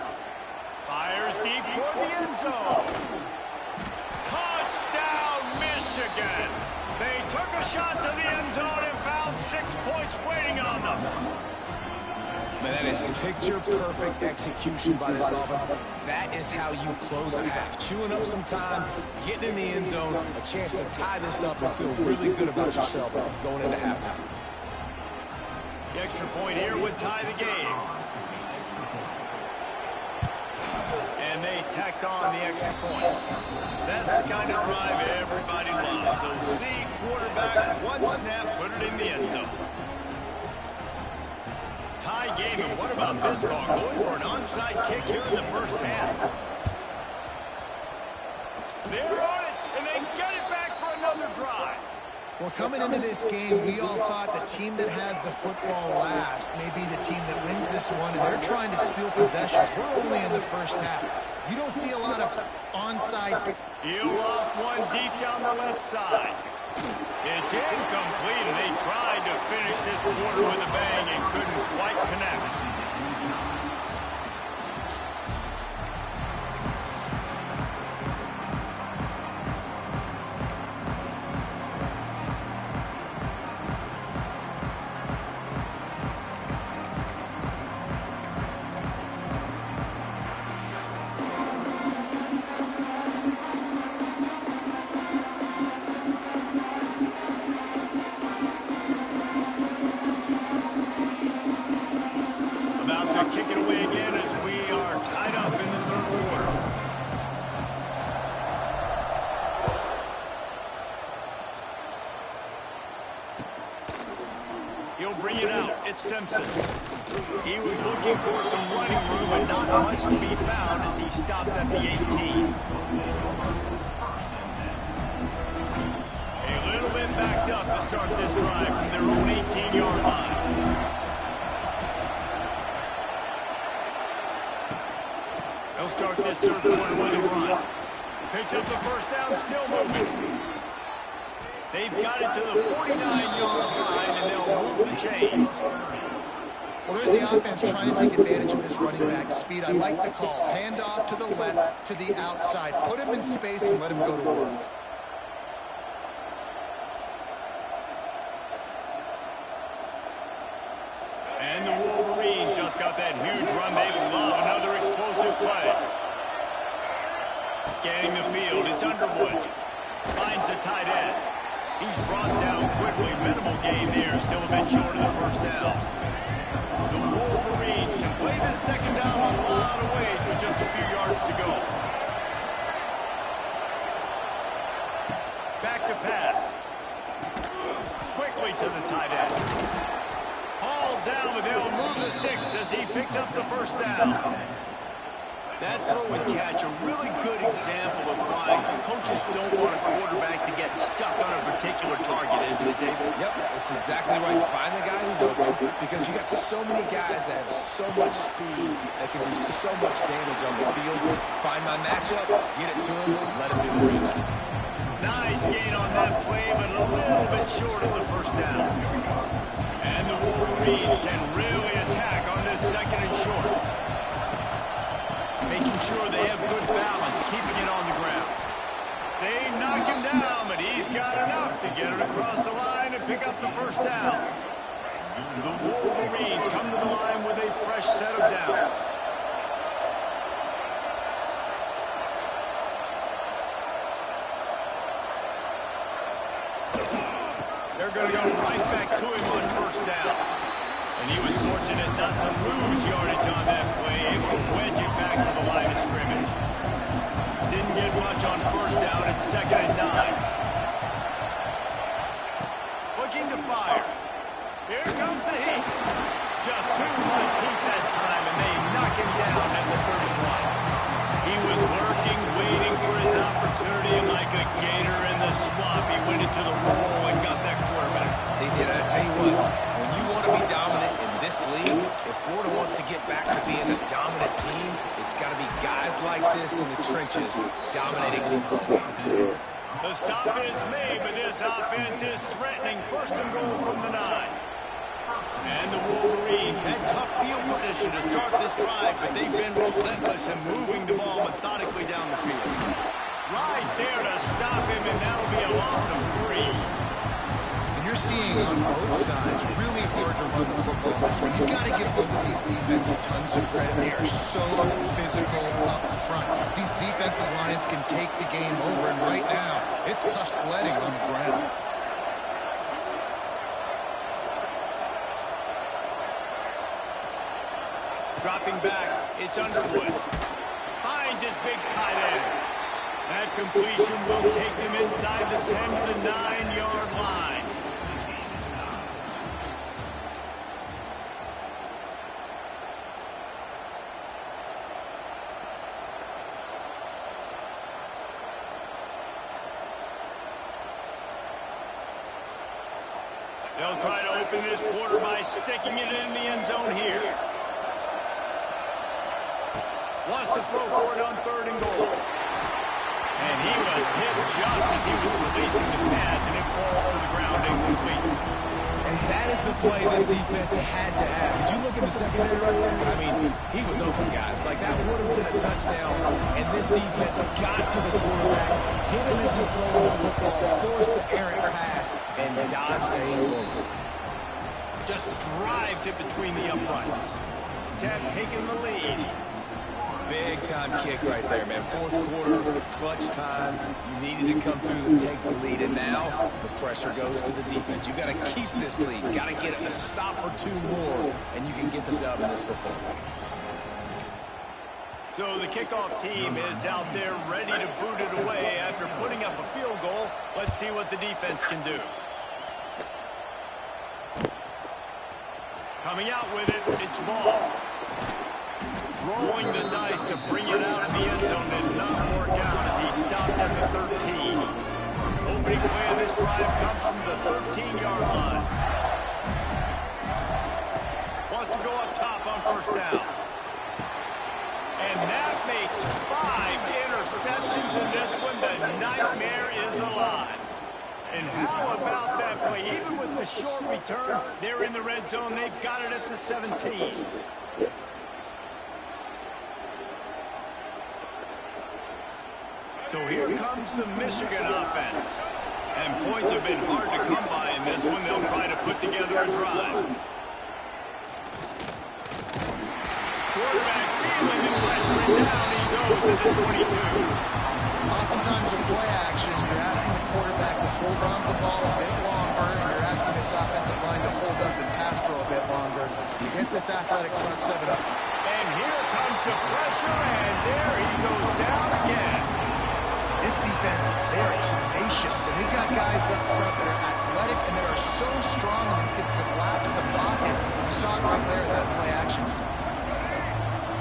Fires deep toward the end zone. Touchdown, Michigan. They took a shot to the end zone and found 6 points waiting on them. Man, that is picture-perfect execution by this offense. That is how you close a half. Chewing up some time, getting in the end zone, a chance to tie this up and feel really good about yourself going into halftime. The extra point here would tie the game. And they tacked on the extra point. That's the kind of drive everybody loves. So see quarterback, one snap, put it in the end zone. Tie game, and what about this call? Going for an onside kick here in the first half. They're on it, and they get it back for another drive. Well, coming into this game, we all thought the team that has the football last may be the team that wins this one, and they're trying to steal possessions. We're only in the first half. You don't see a lot of onside. You lost one deep down the left side. It's incomplete, and they tried to finish this quarter with a bang and couldn't quite connect. Kick it away again as we are tied up in the third quarter. He'll bring it out. It's Simpson. He was looking for some running room, but not much to be found as he stopped at the 18. A little bit backed up to start this drive from their own 18-yard line. They'll start this third quarter with a run. Picks up the first down, still moving. They've got it to the 49-yard line, and they'll move the chains. Well, there's the offense trying to take advantage of this running back speed. I like the call. Hand off to the left, to the outside. Put him in space and let him go to work. And the Wolverines just got that huge run. They love another explosive play. Scanning the field, it's Underwood. Finds the tight end. He's brought down quickly. Minimal gain there, still a bit short of the first down. The Wolverines can play this second down a lot of ways with just a few yards to go. Back to pass. Quickly to the tight end. Hauled down, but they'll move the sticks as he picks up the first down. That throw and catch, a really good example of why coaches don't want a quarterback to get stuck on a particular target, isn't it, David? Yep, that's exactly right. Find the guy who's open, because you got so many guys that have so much speed that can do so much damage on the field. Find my matchup, get it to him, let him do the rest. Nice gain on that play, but a little bit short of the first down. And the Wolverines can really attack on this second and short. Making sure they have good balance, keeping it on the ground. They knock him down, but he's got enough to get it across the line and pick up the first down. The Wolverines come to the line with a fresh set of downs. They're going to go right back to him on first down. And he was fortunate not to lose yardage on that play, able to wedge it back to the line of scrimmage. Didn't get much on first down at 2nd and 9. Looking to fire. Here comes the heat. Just too much heat that time, and they knock him down at the 31. He was lurking, waiting for his opportunity, and like a gator in the swamp, he went into the roll and got that quarterback. They did. I tell you what, when you want to be dominant in this league, if Florida wants to get back to being a dominant team, it's got to be guys like this in the trenches dominating football games. The stop is made, but this offense is threatening. First and goal from the 9. And the Wolverines had tough field position to start this drive, but they've been relentless in moving the ball methodically down the field. Right there to stop him, and that'll be a loss of 3. You're seeing on both sides really hard to run the football this way. You've got to give both of these defenses tons of credit. They are so physical up front. These defensive lines can take the game over, and right now, it's tough sledding on the ground. Dropping back, it's Underwood. Finds his big tight end. That completion will take him inside the 10 to 9-yard line. They'll try to open this quarter by sticking it in the end zone here. Wants to throw for it on 3rd and goal. And he was hit just as he was releasing the pass, and it falls to the ground incomplete. And that is the play this defense had to have. Did you look at the secondary right there? I mean, he was open, guys. Like, that would have been a touchdown, and this defense got to the quarterback, hit him as he's throwing the football, forced the errant pass, and dodged a bullet. Just drives it between the uprights. Ted taking the lead. Big-time kick right there, man. 4th quarter, clutch time. You needed to come through and take the lead, and now the pressure goes to the defense. You got to keep this lead. Got to get a stop or 2 more, and you can get the dub in this football game. So the kickoff team is out there ready to boot it away after putting up a field goal. Let's see what the defense can do. Coming out with it, it's Ball. Rolling the dice to bring it out in the end zone did not work out as he stopped at the 13. Opening play of this drive comes from the 13-yard line. Wants to go up top on 1st down. And that makes 5 interceptions in this one. The nightmare is alive. And how about that play? Even with the short return, they're in the red zone. They've got it at the 17. So here comes the Michigan offense. And points have been hard to come by in this one. They'll try to put together a drive. Quarterback feeling the pressure, and down he goes at the 22. Oftentimes in play action, you're asking the quarterback to hold on to the ball a bit longer, and you're asking this offensive line to hold up and pass pro a bit longer against this athletic front 7. And here comes the pressure, and there he goes down again. This defense, they are tenacious, and they've got guys up front that are athletic and that are so strong and can collapse the pocket. You saw it right there in that play action.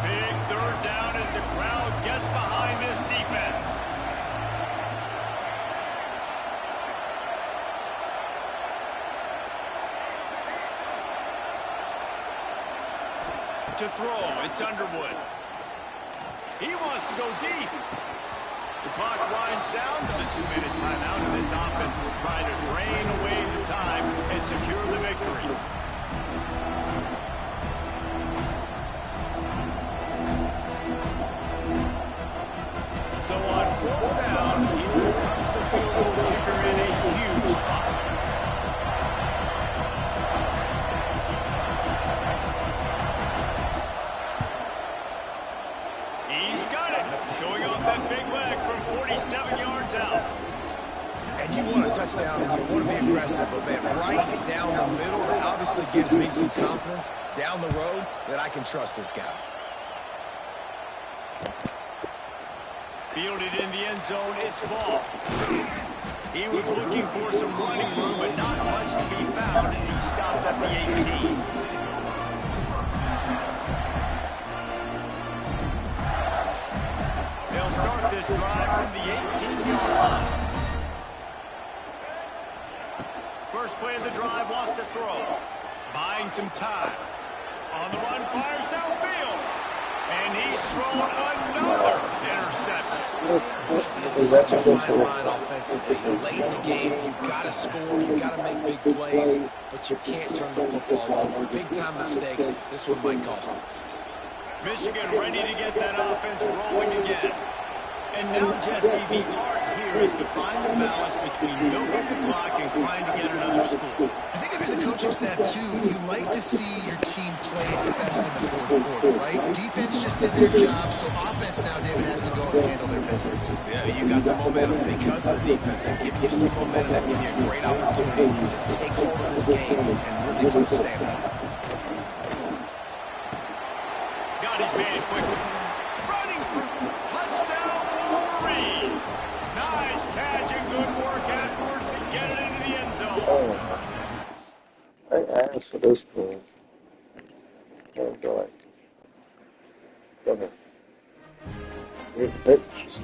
Big 3rd down as the crowd gets behind this defense. To throw, it's Underwood. He wants to go deep. The clock winds down to the 2-minute timeout, and this offense will try to drain away the time and secure the victory. So on 4th down, here comes the field goal kicker in a huge spot. He's got it, showing off that big leg from 47 yards out. And you want a touchdown, and you want to be aggressive, but, man, right down the middle, that obviously gives me some confidence down the road that I can trust this guy. Fielded in the end zone, it's Ball. He was looking for some running room, but not much to be found as he stopped at the 18. They'll start this drive from the 18-yard line. First play of the drive, wants to throw. Buying some time. On the run, fires downfield. And he's thrown another interception. It's such a fine line offensively. Late in the game, you've got to score, you've got to make big plays, but you can't turn the football over. Big-time mistake. This one might cost them. Michigan ready to get that offense rolling again. And now, Jesse, the art here is to find the balance between milking the clock and trying to get another score. I think if you're the coaching staff, too, you like to see your team play its best in the 4th quarter, right? Defense just did their job, so offense now, David, has to go and handle their business. Yeah, you got the momentum because of the defense. They give you some momentum. That give you a great opportunity to take hold of this game and really put a stamp on it. He's made it quickly. Running through. Touchdown, Wolverines. Nice catch and good work afterwards to get it into the end zone. Oh, I asked for this game. Oh, boy. Go ahead. Good pitch.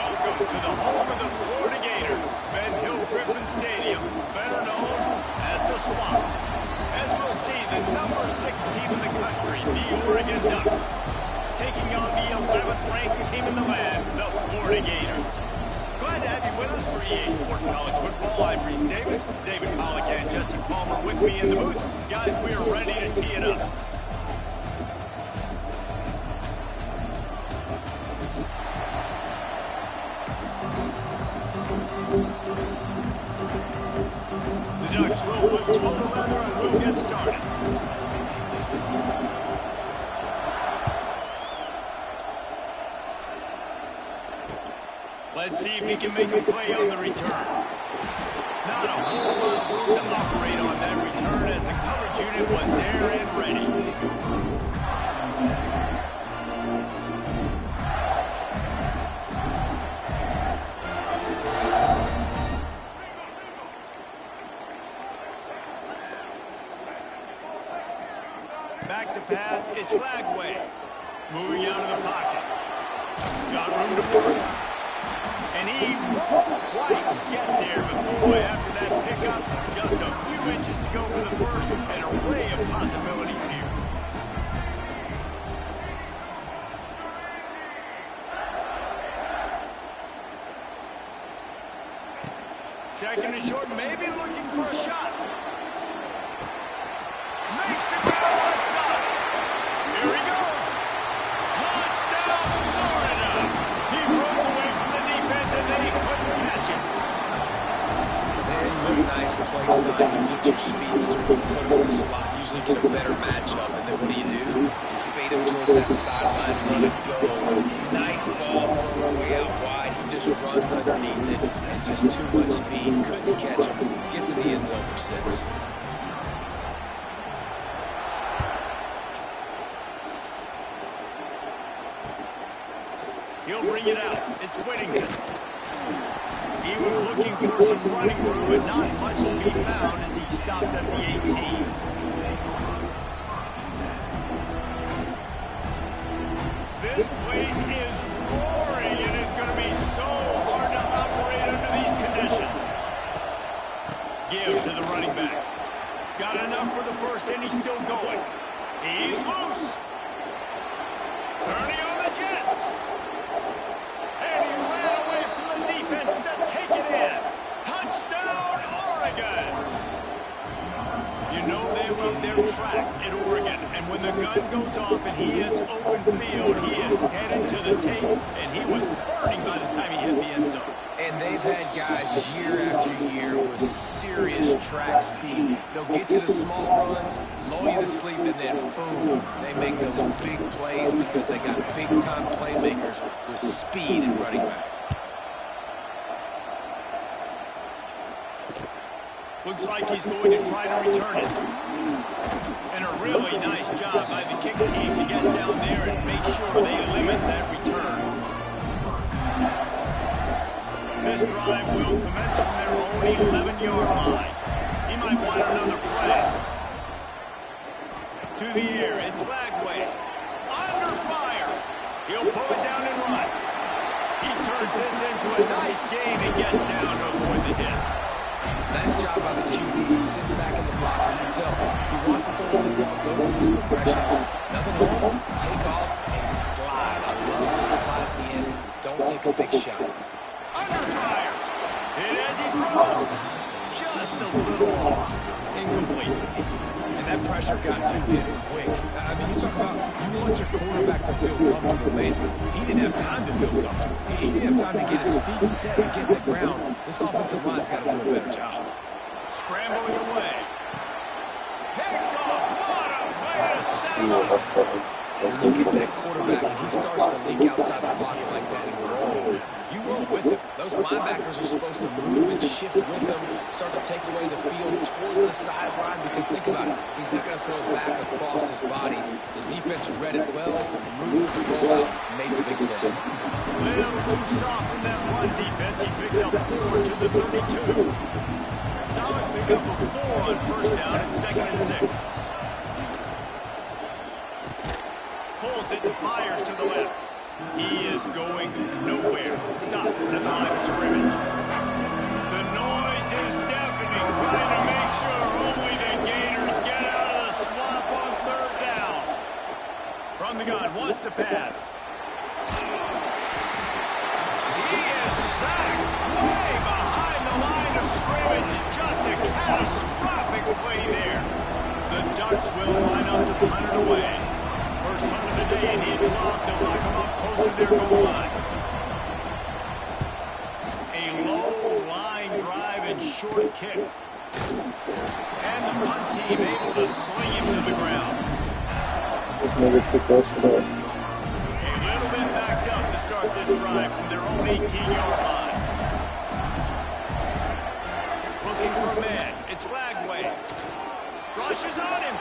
Welcome to the home of the Florida Gators, Ben Hill Griffin Stadium, better known as the Swamp. As we'll see, the number 6 team in the country, the Oregon Ducks, taking on the 11th ranked team in the land, the Florida Gators. Glad to have you with us for EA Sports College Football. I'm Reese Davis, David Pollack and Jesse Palmer with me in the booth. Guys, we are ready to tee it up. The Ducks will put total leather and we'll get started. Let's see if he can make a play on the return. Not a whole lot of room to operate on that return as the coverage unit was there and ready. Back to pass, it's Lagway. Moving out of the pocket. Got room to work. And he won't quite get there, but boy, after that pickup, just a few inches to go for the first, an array of possibilities here. Second and short, maybe looking for a shot. Makes it go outside. Here he goes. Touchdown, Florida. He broke away from the defense and then he couldn't catch it. Man, what nice play design. You get your speedster, you put him in the slot, usually get a better matchup, and then what do? You fade him towards that sideline, run and go. Nice ball thrown way out wide. He just runs underneath it, and just too much speed. Couldn't catch him. Gets in the end zone for 6. He'll bring it out. It's Whittington. He was looking for some running room, but not much to be found as he stopped at the 18. This place is roaring and it's going to be so hard to operate under these conditions. Give to the running back. Got enough for the first and he's still going. He's loose. Turning on the Jets. And he ran away from the defense to take it in. Touchdown, Oregon. You know they love their track at Oregon. And when the gun goes off and he hits open field, he is headed to the tape. And he was burning by the time he hit the end zone. And they've had guys year after year with serious track speed. They'll get to the small runs, lull you to sleep, and then boom, they make those big plays because they got big-time playmakers with speed and running back. Looks like he's going to try to return it. And a really nice job by the kick team to get down there and make sure they limit that return. This drive will commence from their own 11-yard line. He might want another play. To the air, it's Lagway. Under fire. He'll pull it down and run. He turns this into a nice gain and gets down to avoid the hit. Nice job by the QB. Sit back in the pocket. You can tell he wants to throw the football, go through his progressions. Nothing home, take off, and slide. I love the slide at the end. Don't take a big shot. Under fire. And as he throws, just a little off. Incomplete. And that pressure got to him quick. I mean, you talk about you want your quarterback to feel comfortable, man. He didn't have time to feel comfortable. He didn't have time to get his feet set and get in the ground. This offensive line's got to do a better job. Scrambling away. Picked off. What a way to set him up. When you get that quarterback and he starts to leak outside the pocket like that and roll, you roll with him. Those linebackers are supposed to move and shift with him, start to take away the field towards the sideline because think about it, he's not going to throw it back across his body. The defense read it well, moved, roll out, made the big play. Little too soft in that run defense. He picks up 4 to the 32. Solid pickup of 4 on first down and 2nd and 6. Pulls it and fires to the left. He is going nowhere. Stop at the line of scrimmage. The noise is deafening, trying to make sure only the Gators get out of the swamp on third down. From the gun, wants to pass. He is sacked way behind the line of scrimmage. Just a catastrophic play there. The Ducks will line up to punt it away. First punt of the day, and he'd love to lock him up close to their goal line. A low line drive and short kick. And the punt team able to sling him to the ground. Just maybe pick us up. A little bit backed up to start this drive from their own 18-yard line. Looking for a man. It's Lagway. Rushes on him.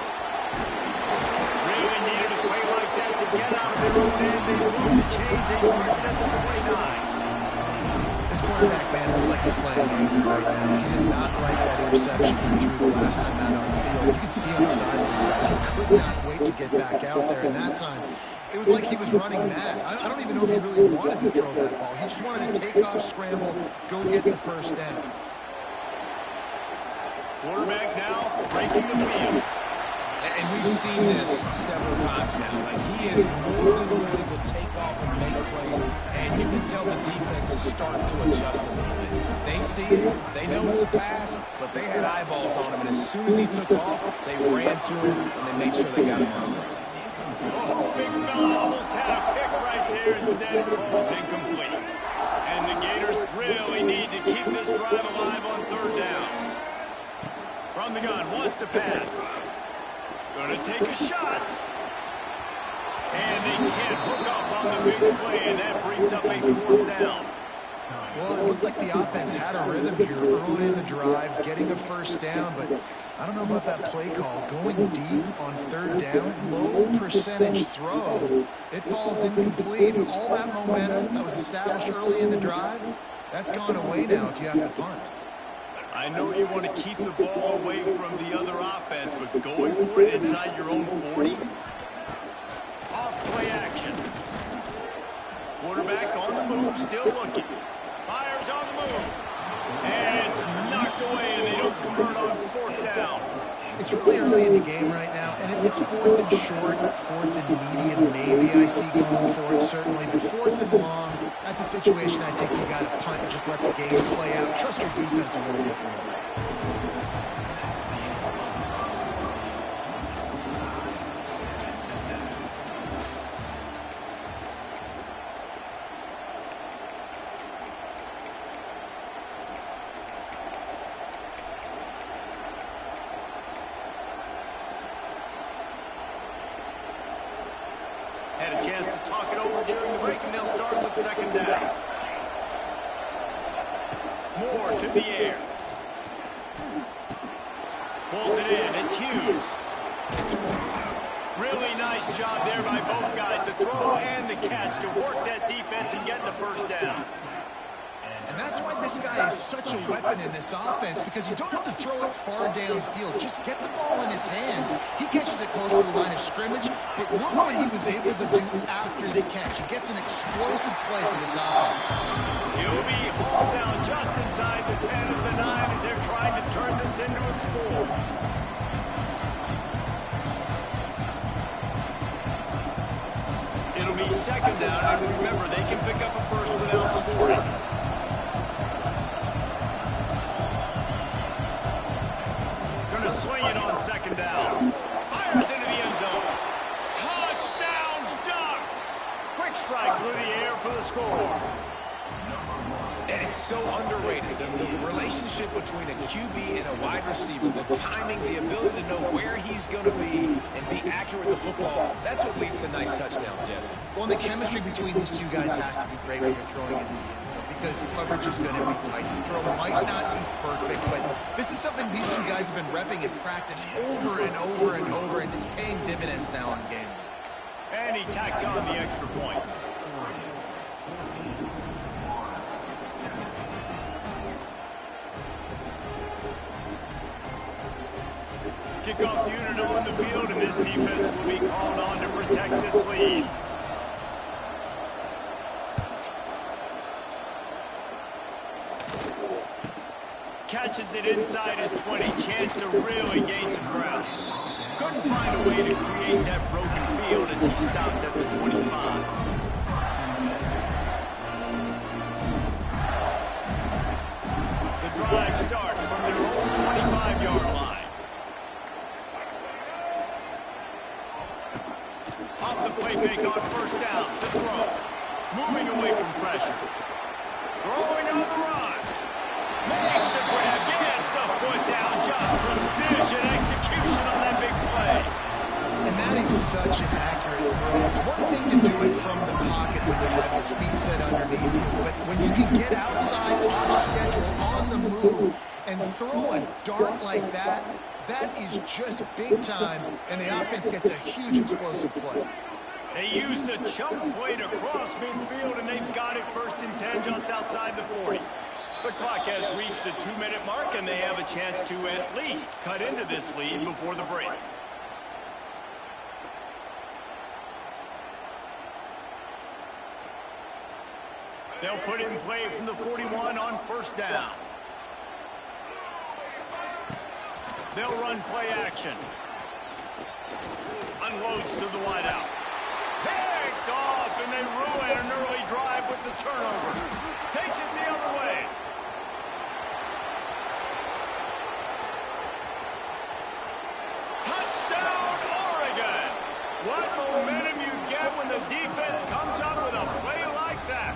Really needed a play like that to get out of their own end. They move the chains. They mark it at the 29. This quarterback, man, looks like he's playing angry right now. He did not like that interception he threw the last time out on the field. You could see on the sidelines, guys. He could not wait to get back out there. And that time, it was like he was running mad. I don't even know if he really wanted to throw that ball. He just wanted to take off, scramble, go get the first down. Quarterback now breaking the field. And we've seen this several times now. Like, he is more than willing to take off and make plays, and you can tell the defense is starting to adjust a little bit. They see it, they know it's a pass, but they had eyeballs on him, and as soon as he took off, they ran to him, and they made sure they got him on the ground. Oh, big fella almost had a pick right there. Instead, it falls incomplete. And the Gators really need to keep this drive alive on third down. From the gun, wants to pass. Going to take a shot. And they can't hook up on the big play, and that brings up a fourth down. Well, it looked like the offense had a rhythm here early in the drive, getting a first down, but I don't know about that play call. Going deep on third down, low percentage throw. It falls incomplete, and all that momentum that was established early in the drive, that's gone away now if you have to punt. I know you want to keep the ball away from the other offense, but going for it inside your own 40? Off play action. Quarterback on the move, still looking. Fires on the move. And it's knocked away, and they don't convert on fourth down. It's really early in the game right now, and if it's fourth and short, fourth and medium, maybe I see going for it, certainly. But fourth and long, that's a situation I think you got to punt and just let the game play out. Trust your defense a little bit more. Had a chance to talk it over during the break, and they'll start with second down. Moore to the air. Pulls it in. It's Hughes. Really nice job there by both guys to throw and the catch to work that defense and get the first down. And that's why this guy is such a weapon in this offense, because you don't have to throw it far downfield. Just get the ball in his hands. He catches it close to the line of scrimmage, but look what he was able to do after the catch. He gets an explosive play for this offense. He'll be hauled down just inside the 10 of the 9 as they're trying to turn this into a score. It'll be second down, and remember, they can pick up a first without scoring. Swing it on second down. Fires into the end zone. Touchdown, Ducks! Quick strike through the air for the score. And it's so underrated. The relationship between a QB and a wide receiver, the timing, the ability to know where he's going to be and be accurate with the football, that's what leads to nice touchdowns, Jesse. Well, the chemistry between these two guys has to be great when you're throwing in the end zone, because coverage is going to be tight. The throw might not be perfect, but this is something these two guys have been repping in practice over and over and over, and it's paying dividends now on game. And he tacks on the extra point. Kickoff unit on the field, and this defense will be called on to protect this lead. catches it inside his 20. Chance to really gain some ground. Couldn't find a way to create that broken field as he stopped at the 25. The drive starts from their own 25-yard line. Off the play fake on first down to throw. Moving away from pressure. Throwing on the run. Makes the grab, gets the foot down, just precision execution on that big play. And that is such an accurate throw. It's one thing to do it from the pocket when you have your feet set underneath you, but when you can get outside, off schedule, on the move, and throw a dart like that, that is just big time, and the offense gets a huge explosive play. They used a chunk play to cross midfield, and they've got it 1st and 10 just outside the 40. The clock has reached the 2-minute mark, and they have a chance to at least cut into this lead before the break. They'll put it in play from the 41 on first down. They'll run play action. Unloads to the wideout. Picked off, and they ruin an early drive with the turnover. Takes it the other way. Touchdown, Oregon! What momentum you get when the defense comes up with a play like that.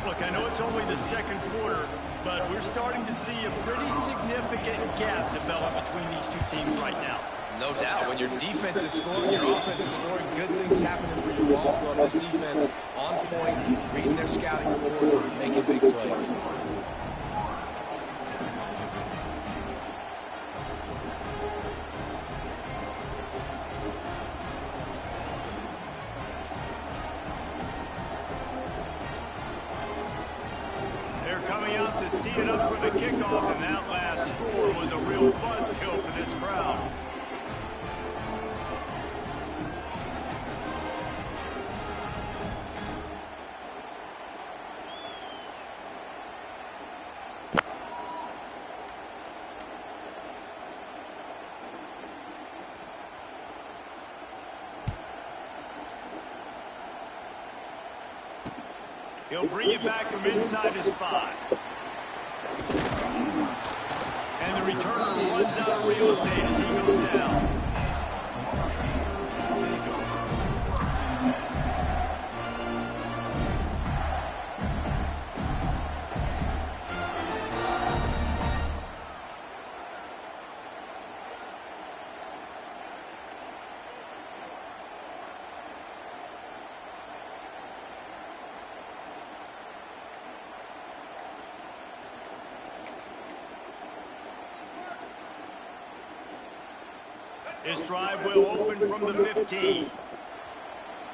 Look, I know it's only the second quarter, but we're starting to see a pretty significant gap develop between these two teams right now. No doubt. When your defense is scoring, your offense is scoring, good things happening for your ball club. This defense on point, reading their scouting report, making big plays. They're coming out to tee it up for the kickoff, and that last score was a real buzzkill for this crowd. He'll bring it back from inside his 5. And the returner runs out of real estate as he goes down. This drive will open from the 15.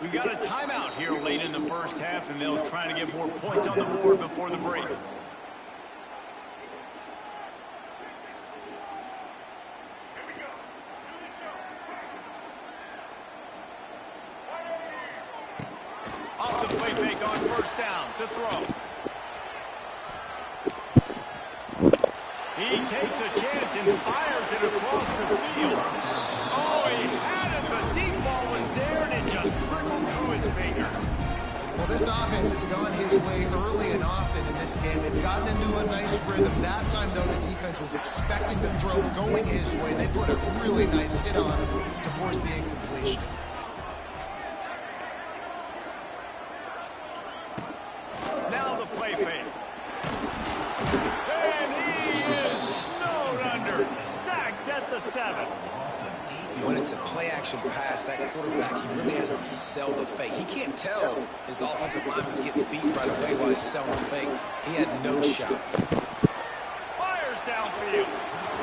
We got a timeout here late in the first half, and they'll try to get more points on the board before the break. Off the play fake on first down to throw. He takes a chance and fires it across the field. Oh, he had it. The deep ball was there, and it just trickled through his fingers. Well, this offense has gone his way early and often in this game. They've gotten into a nice rhythm. That time, though, the defense was expecting the throw going his way. They put a really nice hit on him to force the incompletion. Now the play fake. And he is snowed under. Sacked at the 7. When it's a play-action pass, that quarterback, he really has to sell the fake. He can't tell his offensive lineman's getting beat right away while he's selling the fake. He had no shot. Fires downfield.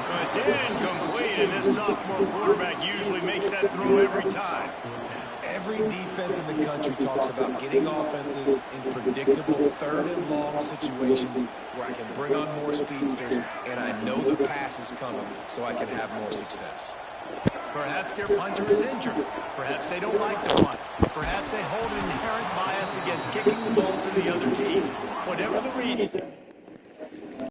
But it's incomplete, and this sophomore quarterback usually makes that throw every time. Every defense in the country talks about getting offenses in predictable 3rd and long situations where I can bring on more speedsters, and I know the pass is coming, so I can have more success. Perhaps their punter is injured. Perhaps they don't like to punt. Perhaps they hold an inherent bias against kicking the ball to the other team. Whatever the reason.